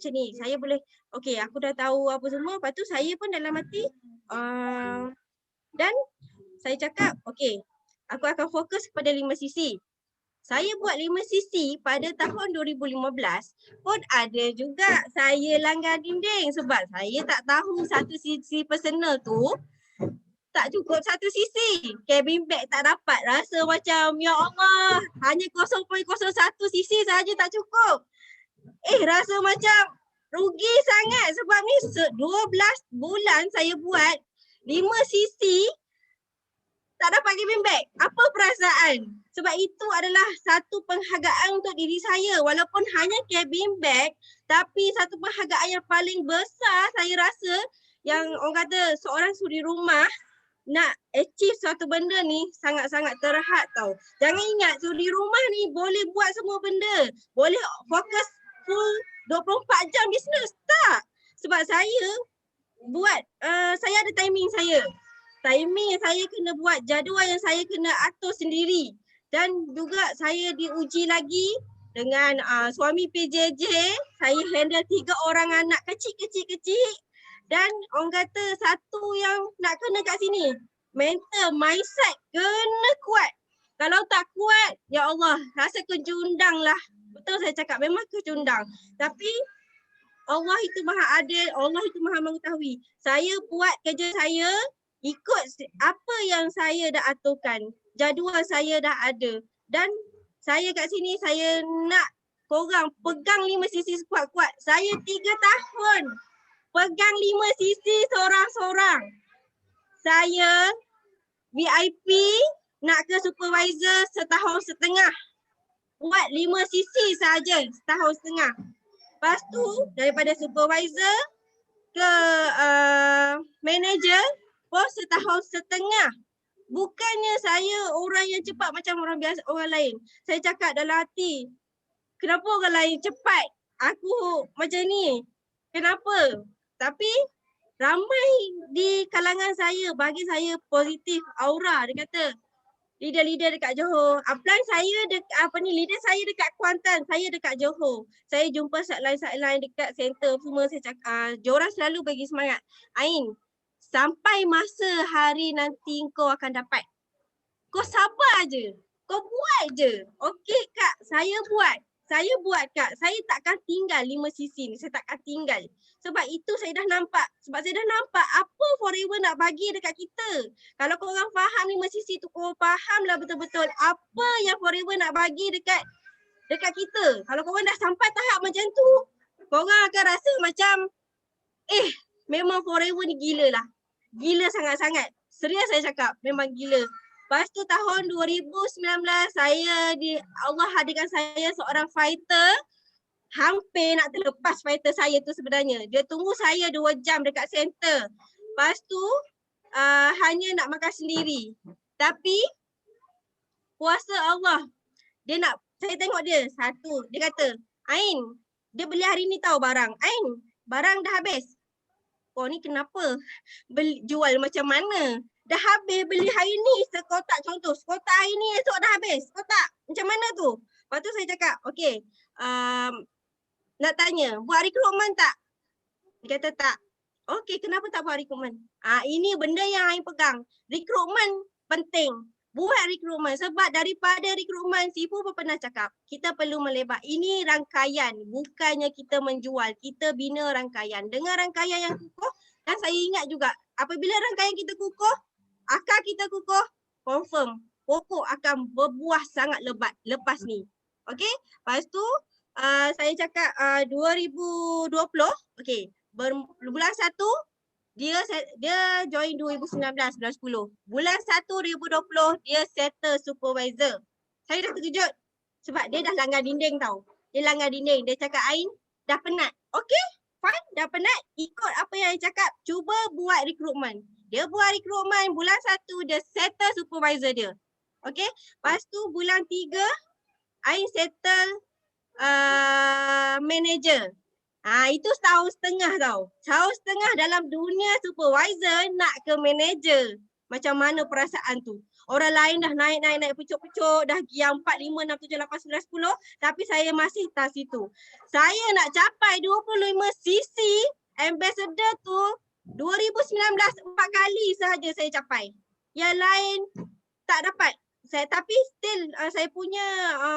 ni. Saya boleh, okey aku dah tahu apa semua. Lepas tu saya pun dalam hati dan saya cakap, okey aku akan fokus kepada 5cc. Saya buat 5cc pada tahun 2015 pun ada juga saya langgar dinding sebab saya tak tahu 1cc personal tu tak cukup 1 cc. Cabin bag tak dapat. Rasa macam ya Allah, hanya 0.01 cc saja tak cukup. Rasa macam rugi sangat sebab ni 12 bulan saya buat 5 cc tak dapat cabin bag. Apa perasaan? Sebab itu adalah satu penghargaan untuk diri saya. Walaupun hanya cabin bag, tapi satu penghargaan yang paling besar saya rasa yang orang kata seorang suri rumah nak achieve suatu benda ni sangat-sangat terhad tau. Jangan ingat suri rumah ni boleh buat semua benda. Boleh fokus full 24 jam bisnes. Tak. Sebab saya buat, saya ada timing saya. Timing yang saya kena buat, jadual yang saya kena atur sendiri. Dan juga saya diuji lagi dengan suami PJJ. Saya handle 3 orang anak kecil-kecil. Dan orang kata satu yang nak kena kat sini, mental, mindset kena kuat. Kalau tak kuat, ya Allah, rasa kecundang lah. Betul saya cakap, memang kecundang. Tapi Allah itu maha adil, Allah itu maha mengetahui. Saya buat kerja saya, ikut apa yang saya dah aturkan. Jadual saya dah ada. Dan saya kat sini, saya nak korang pegang 5 cc kuat-kuat. Saya 3 tahun pegang 5 cc seorang-seorang. Saya VIP nak ke supervisor setahun setengah. Buat 5 cc saja setahun setengah. Lepas tu daripada supervisor ke manager pun setahun setengah. Bukannya saya orang yang cepat macam orang biasa, orang lain. Saya cakap dalam hati, kenapa orang lain cepat? Aku macam ni. Kenapa? Tapi ramai di kalangan saya bagi saya positif aura. Dia kata leader-leader dekat Johor. Upline saya leader saya dekat Kuantan, saya dekat Johor. Saya jumpa sideline dekat center semua, saya cakap diorang selalu bagi semangat. Ain, sampai masa hari nanti kau akan dapat. Kau sabar je. Kau buat je. Okey kak, saya buat. Saya buat kak. Saya takkan tinggal 5 cc ni. Saya takkan tinggal. Sebab itu saya dah nampak. Sebab saya dah nampak apa Forever nak bagi dekat kita. Kalau korang faham 5 cc tu, korang fahamlah betul-betul apa yang Forever nak bagi dekat kita. Kalau korang dah sampai tahap macam tu, korang akan rasa macam memang Forever ni gila lah. Gila sangat-sangat. Serius saya cakap, memang gila. Lepas tu tahun 2019 Allah hadirkan saya seorang fighter. Hampir nak terlepas fighter saya tu sebenarnya. Dia tunggu saya 2 jam dekat center. Lepas tu hanya nak makan sendiri. Tapi kuasa Allah. Saya tengok dia satu. Dia kata, Ain, dia beli hari ni tahu barang. Ain, barang dah habis. Kau ni kenapa? Jual macam mana? Dah habis beli hari ni sekotak contoh. Sekotak hari ni esok dah habis. Sekotak. Macam mana tu? Lepas tu saya cakap, okey. Nak tanya, buat rekrutmen tak? Dia kata tak. Okey, kenapa tak buat rekrutmen? Ini benda yang Ain pegang. Rekrutmen penting. Buat rekrutmen. Sebab daripada rekrutmen, Sifu pun pernah cakap, kita perlu melebar. Ini rangkaian. Bukannya kita menjual. Kita bina rangkaian. Dengan rangkaian yang kukuh, dan saya ingat juga, apabila rangkaian kita kukuh, akar kita kukuh, confirm. Pokok akan berbuah sangat lebat lepas ni. Okey? Lepas tu, saya cakap 2020, okey, bulan 1 dia join 2019 bulan 10. Bulan 1 2020 dia settle supervisor. Saya dah terkejut sebab dia dah langgar dinding tau. Dia langgar dinding. Dia cakap Ain dah penat. Okey, fine, dah penat. Ikut apa yang dia cakap. Cuba buat rekrutmen. Dia buat rekrutmen bulan 1 dia settle supervisor dia. Okey, lepas tu bulan 3 Ain settle manager. Itu setahun setengah tau. Setahun setengah dalam dunia supervisor nak ke manager. Macam mana perasaan tu? Orang lain dah naik pucuk-pucuk, dah yang 4, 5, 6, 7, 8, 9, 10. Tapi saya masih tak situ. Saya nak capai 25 cc ambassador tu 2019 4 kali sahaja saya capai. Yang lain tak dapat. Tapi still saya punya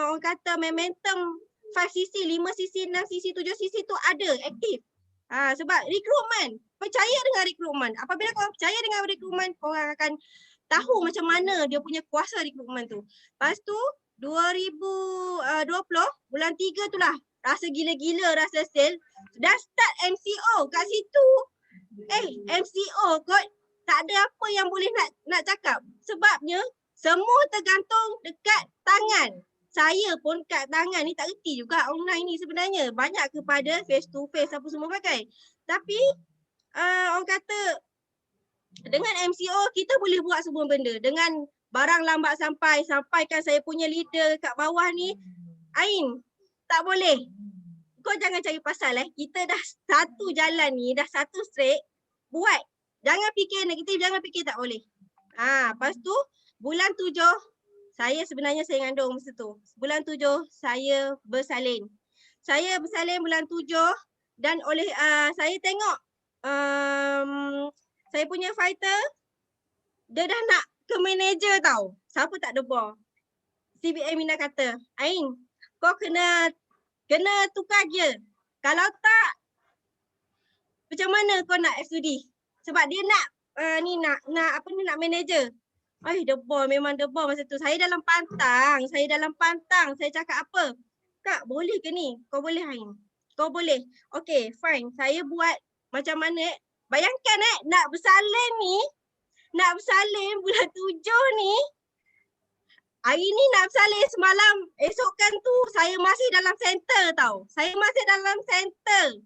orang kata momentum 5cc, 5cc, 6cc, 7cc tu ada aktif. Sebab rekrutmen, percaya dengan rekrutmen. Apabila korang percaya dengan rekrutmen, korang akan tahu macam mana dia punya kuasa rekrutmen tu. Lepas tu 2020 bulan 3 tu lah rasa gila-gila rasa sale. Dah start MCO kat situ. MCO kot tak ada apa yang boleh nak cakap. Sebabnya semua tergantung dekat tangan. Saya pun kat tangan ni tak erti juga online ni sebenarnya. Banyak kepada face to face apa semua pakai. Tapi orang kata dengan MCO kita boleh buat semua benda. Dengan barang lambat sampaikan saya punya leader kat bawah ni. Ain, tak boleh. Kau jangan cari pasal Kita dah satu jalan ni, dah satu straight. Buat. Jangan fikir negatif, jangan fikir tak boleh. Lepas tu bulan 7 saya mengandung masa tu. Bulan 7 saya bersalin. Saya bersalin bulan 7 dan oleh saya tengok saya punya fighter dia dah nak ke manager tau. Siapa tak debar? CBM Mina kata, Ain, kau kena tukar gear. Kalau tak, macam mana kau nak FUD? Sebab dia nak nak manager. Debar, memang debar masa tu. Saya dalam pantang. Saya cakap apa? Kak, boleh ke ni? Kau boleh, Ain? Kau boleh? Okay, fine. Saya buat macam mana Bayangkan nak bersalin bulan 7 ni. Hari ni nak bersalin semalam. Esokkan tu saya masih dalam center tau. Saya masih dalam center.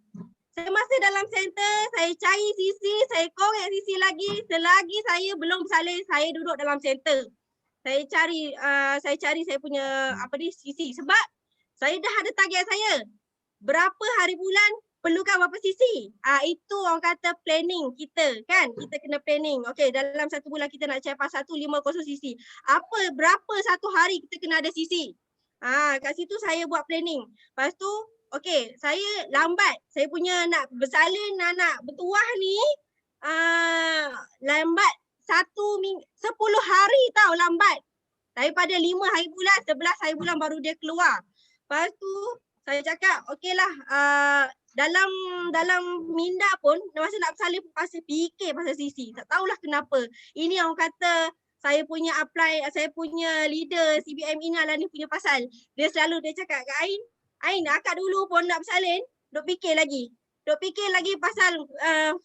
Saya cari sisi. Saya korek sisi lagi. Selagi saya belum bersalin, saya duduk dalam center. Saya cari saya punya sisi. Sebab saya dah ada target saya. Berapa hari bulan perlukan berapa sisi. Itu orang kata planning kita kan. Kita kena planning. Okay, dalam satu bulan kita nak capai 150 sisi. Berapa satu hari kita kena ada sisi. Kat situ saya buat planning. Lepas tu, okay, saya lambat. Saya punya nak bersalin, nak bertuah ni, lambat 10 hari tau lambat. Daripada 5 hari bulan, 11 hari bulan baru dia keluar. Lepas tu, saya cakap, okey lah, dalam minda pun, masa nak bersalin pun pasal fikir pasal sisi. Tak tahulah kenapa. Ini orang kata, saya punya leader CBM Ina lah ni punya pasal. Dia cakap kat Ain, akak dulu pun nak bersalin, duk fikir lagi pasal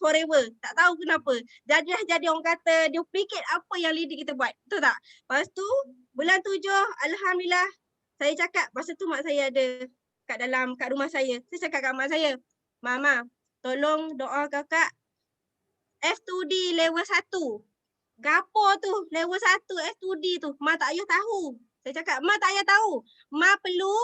forever. Tak tahu kenapa. Jadi orang kata, dia fikir apa yang leader kita buat. Betul tak? Lepas tu, bulan 7, Alhamdulillah, saya cakap, masa tu mak saya ada kat rumah saya. Saya cakap kat mak saya, Mama, tolong doa kakak F2D level 1. Gapo tu level 1 F2D tu? Mak tak payah tahu. Saya cakap, Mak tak payah tahu. Mak perlu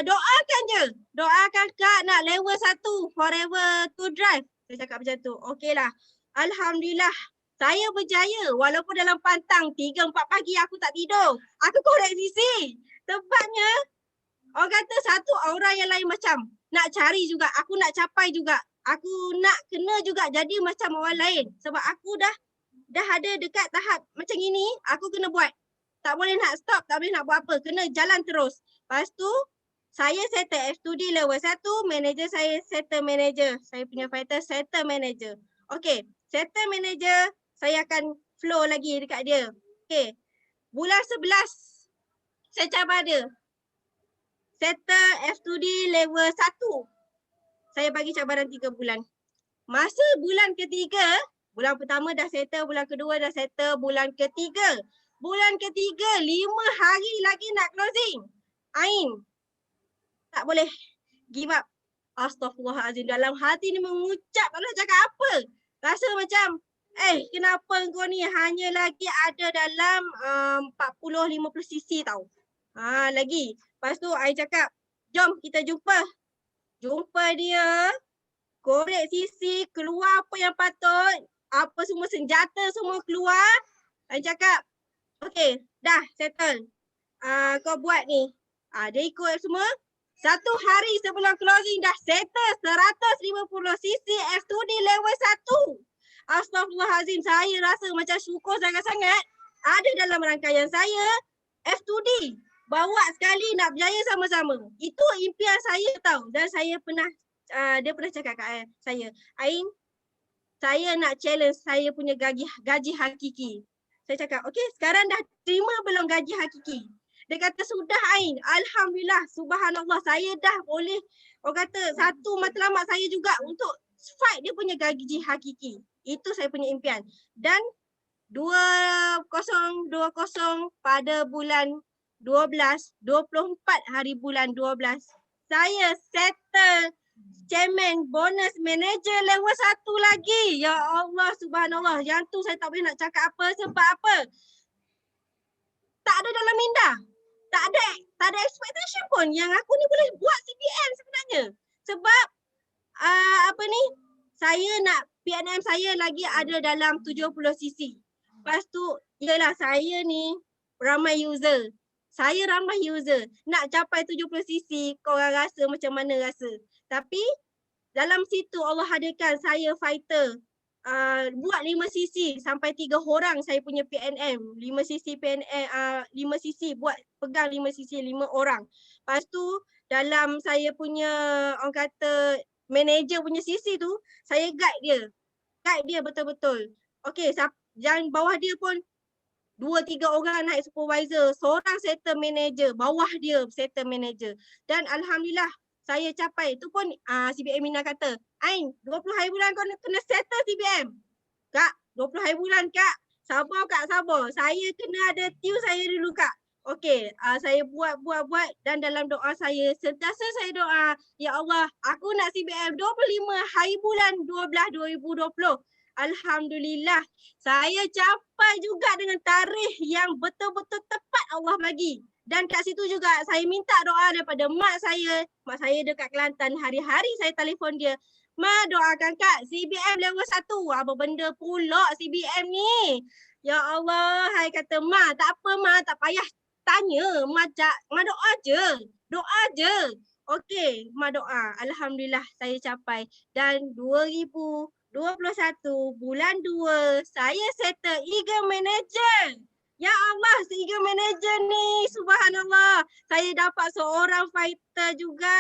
doakan je. Doakan kak nak level 1 forever to drive. Saya cakap macam tu. Okey lah. Alhamdulillah. Saya berjaya. Walaupun dalam pantang 3-4 pagi aku tak tidur. Aku korek sisi. Sebabnya orang kata satu orang yang lain macam nak cari juga, aku nak capai juga, aku nak kena juga jadi macam orang lain. Sebab aku dah ada dekat tahap macam ini, aku kena buat. Tak boleh nak stop, tak boleh nak buat apa, kena jalan terus. Lepas tu, saya settle F2D level 1, manager saya settle manager. Saya punya fighter settle manager. Okay, settle manager, saya akan flow lagi dekat dia. Okay, bulan 11, saya cabar dia. Settle F2D level 1. Saya bagi cabaran 3 bulan. Masa bulan ketiga, bulan pertama dah settle, bulan kedua dah settle, bulan ketiga. Bulan ketiga, 5 hari lagi nak closing. Ain, tak boleh give up. Astaghfirullahaladzim. Dalam hati ni mengucap, tak boleh cakap apa. Rasa macam, kenapa kau ni hanya lagi ada dalam 40-50 cc tau. Lagi. Lepas tu, I cakap, jom kita jumpa. Jumpa dia, korek sisi, keluar apa yang patut, apa semua senjata semua keluar. I cakap, okay, dah settle. Kau buat ni. Dia ikut semua. 1 hari sebelum closing dah settle 150 cc F2D level 1. Astaghfirullahaladzim, saya rasa macam syukur sangat-sangat ada dalam rangkaian saya F2D. Bawa sekali nak berjaya sama-sama. Itu impian saya tau. Dan saya pernah dia pernah cakap kat saya, Ain, saya nak challenge saya punya gaji hakiki. Saya cakap, okey, sekarang dah terima belum gaji hakiki? Dia kata, sudah Ain. Alhamdulillah, subhanallah, saya dah boleh, orang kata, satu matlamat saya juga untuk fight dia punya gaji hakiki. Itu saya punya impian. Dan 2020 pada bulan 12, 24 hari bulan 12, saya settle chairman bonus manager level 1 lagi. Ya Allah, subhanallah. Yang tu saya tak boleh nak cakap apa sebab apa? Tak ada dalam minda. Tak ada expectation pun yang aku ni boleh buat CBM sebenarnya. Sebab saya nak PNM saya lagi ada dalam 70cc. Lepas tu, ialah saya ni ramai user. Saya ramai user. Nak capai 70cc, korang rasa macam mana rasa? Tapi dalam situ Allah hadirkan saya fighter. Buat 5cc sampai 3 orang saya punya PNM. 5cc PNM, 5cc buat pegang 5cc 5 orang. Lepas tu dalam saya punya orang kata manager punya sisi tu, saya guide dia. Guide dia betul-betul. Okey, yang bawah dia pun 2-3 orang naik supervisor, seorang settle manager, bawah dia settle manager. Dan alhamdulillah saya capai. Tu pun CBM Mina kata, Ain, 20 hari bulan kau kena settle CBM. Kak, 20 hari bulan Kak. Sabar Kak, sabar. Saya kena ada tiu saya dulu Kak. Okey, saya buat dan dalam doa saya, sentiasa saya doa, ya Allah, aku nak CBM 25 hari bulan 12 2020. Alhamdulillah, saya capai juga dengan tarikh yang betul-betul tepat Allah bagi. Dan kat situ juga saya minta doa daripada mak saya dekat Kelantan, hari-hari saya telefon dia. Mak, doakan Kak, CBM level 1. Apa benda pula CBM ni? Ya Allah, saya kata, Mak, tak apa Mak, tak payah tanya. Mak doa je. Doa je. Okey, Mak doa. Alhamdulillah saya capai. Dan 2021 bulan 2 saya settle Eagle Manager. Ya Allah, Eagle Manager ni subhanallah. Saya dapat seorang fighter juga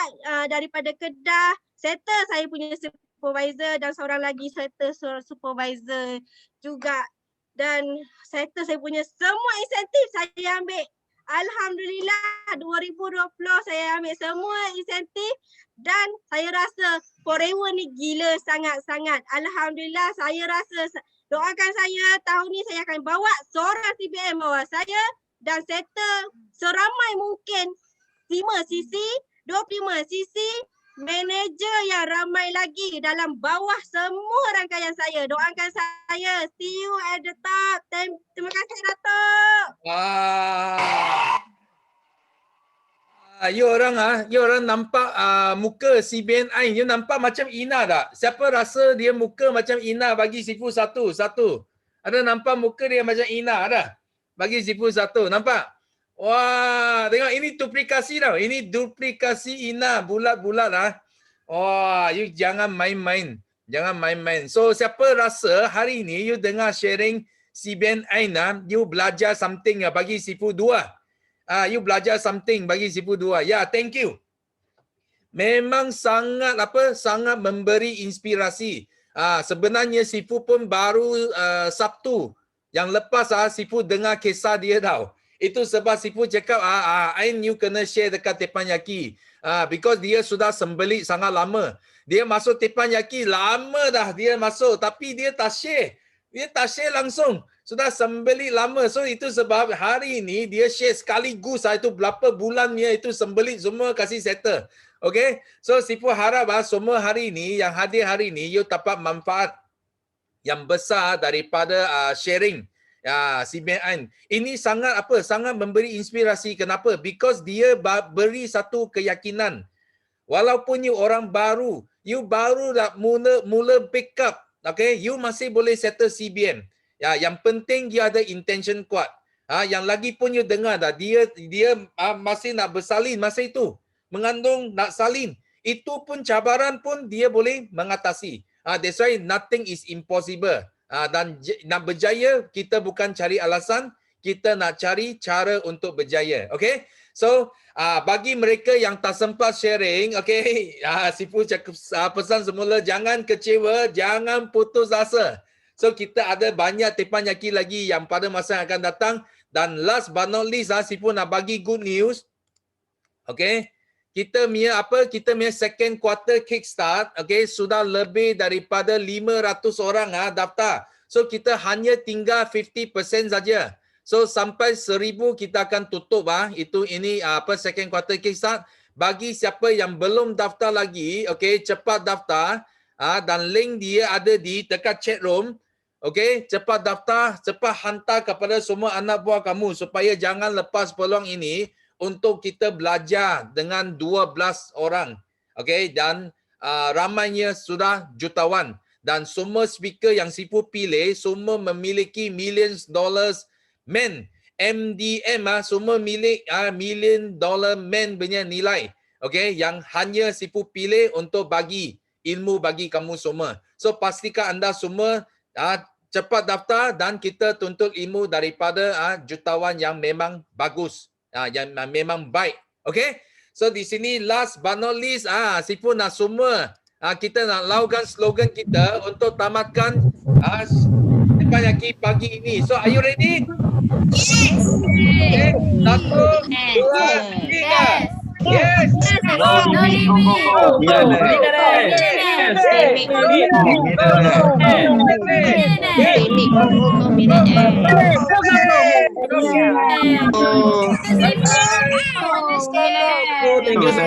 daripada Kedah. Settle saya punya supervisor dan seorang lagi settle supervisor juga. Dan settle saya punya semua insentif saya ambil. Alhamdulillah 2020 saya ambil semua insentif dan saya rasa forever ni gila sangat-sangat. Alhamdulillah saya rasa, doakan saya tahun ni saya akan bawa seorang CBM bawa saya dan settle seramai mungkin 5cc, 25cc, manager yang ramai lagi dalam bawah semua rangkaian saya. Doakan saya. See you at the top. Terima kasih Datuk. You orang nampak muka CBN Ain, you nampak macam Ina tak? Siapa rasa dia muka macam Ina bagi sifu satu? Ada nampak muka dia macam Ina ada? Bagi sifu satu, nampak? Wah, tengok ini duplikasi tau. Ini duplikasi Ina bulat-bulat lah. Wah, you jangan main-main. Jangan main-main. So, siapa rasa hari ni you dengar sharing CBN Ain, you belajar something bagi sifu 2. You belajar something bagi sifu 2. Ya, thank you. Memang sangat memberi inspirasi. Sebenarnya sifu pun baru Sabtu yang lepas sifu dengar kisah dia tau. Itu sebab sifu cakap Ain you kena share dekat Teppanyaki. Because dia sudah sembelit sangat lama. Dia masuk Teppanyaki lama dah dia masuk tapi dia tak share. Dia tak share langsung. Sudah sembelit lama. So itu sebab hari ini dia share sekaligus itu berapa bulannya itu sembelit semua kasih settle. Okay. So sifu harap semua hari ini yang hadir hari ini you dapat manfaat yang besar daripada sharing CBN Ain. Ini sangat sangat memberi inspirasi. Kenapa? Because dia beri satu keyakinan. Walaupun you orang baru, you baru dah mula pick up, okay, you masih boleh settle CBM. Ya, yang penting dia ada intention kuat. Yang lagi pun you dengar dah dia masih nak bersalin masa itu. Mengandung nak salin. Itu pun cabaran pun dia boleh mengatasi. That's why nothing is impossible. Dan nak berjaya, kita bukan cari alasan. kita nak cari cara untuk berjaya. Okay? So, bagi mereka yang tak sempat sharing, okay, Sifu cakap pesan semula, jangan kecewa, jangan putus asa. So, kita ada banyak teppanyaki lagi yang pada masa yang akan datang. Dan last but not least, Sifu nak bagi good news. Okay? Kita punya second quarter kickstart, okay, sudah lebih daripada 500 orang daftar. So kita hanya tinggal 50% saja. So sampai 1000 kita akan tutup ini second quarter kickstart. Bagi siapa yang belum daftar lagi, okay, cepat daftar dan link dia ada di dekat chat room. Okay, cepat daftar, cepat hantar kepada semua anak buah kamu supaya jangan lepas peluang ini untuk kita belajar dengan 12 orang. Okay, dan ramainya sudah jutawan. Dan semua speaker yang Sifu pilih, semua memiliki millions dollars men. MDM semua milik $1 million men punya nilai. Okay, yang hanya Sifu pilih untuk bagi ilmu bagi kamu semua. So pastikan anda semua cepat daftar dan kita tuntut ilmu daripada jutawan yang memang bagus. Yang memang baik. Okay? So di sini last but not least, Sifu nak semua kita nak lakukan slogan kita untuk tamatkan teppanyaki pagi ini. So are you ready? Yes. Okay. 1, 2, 3. Yes. Yes.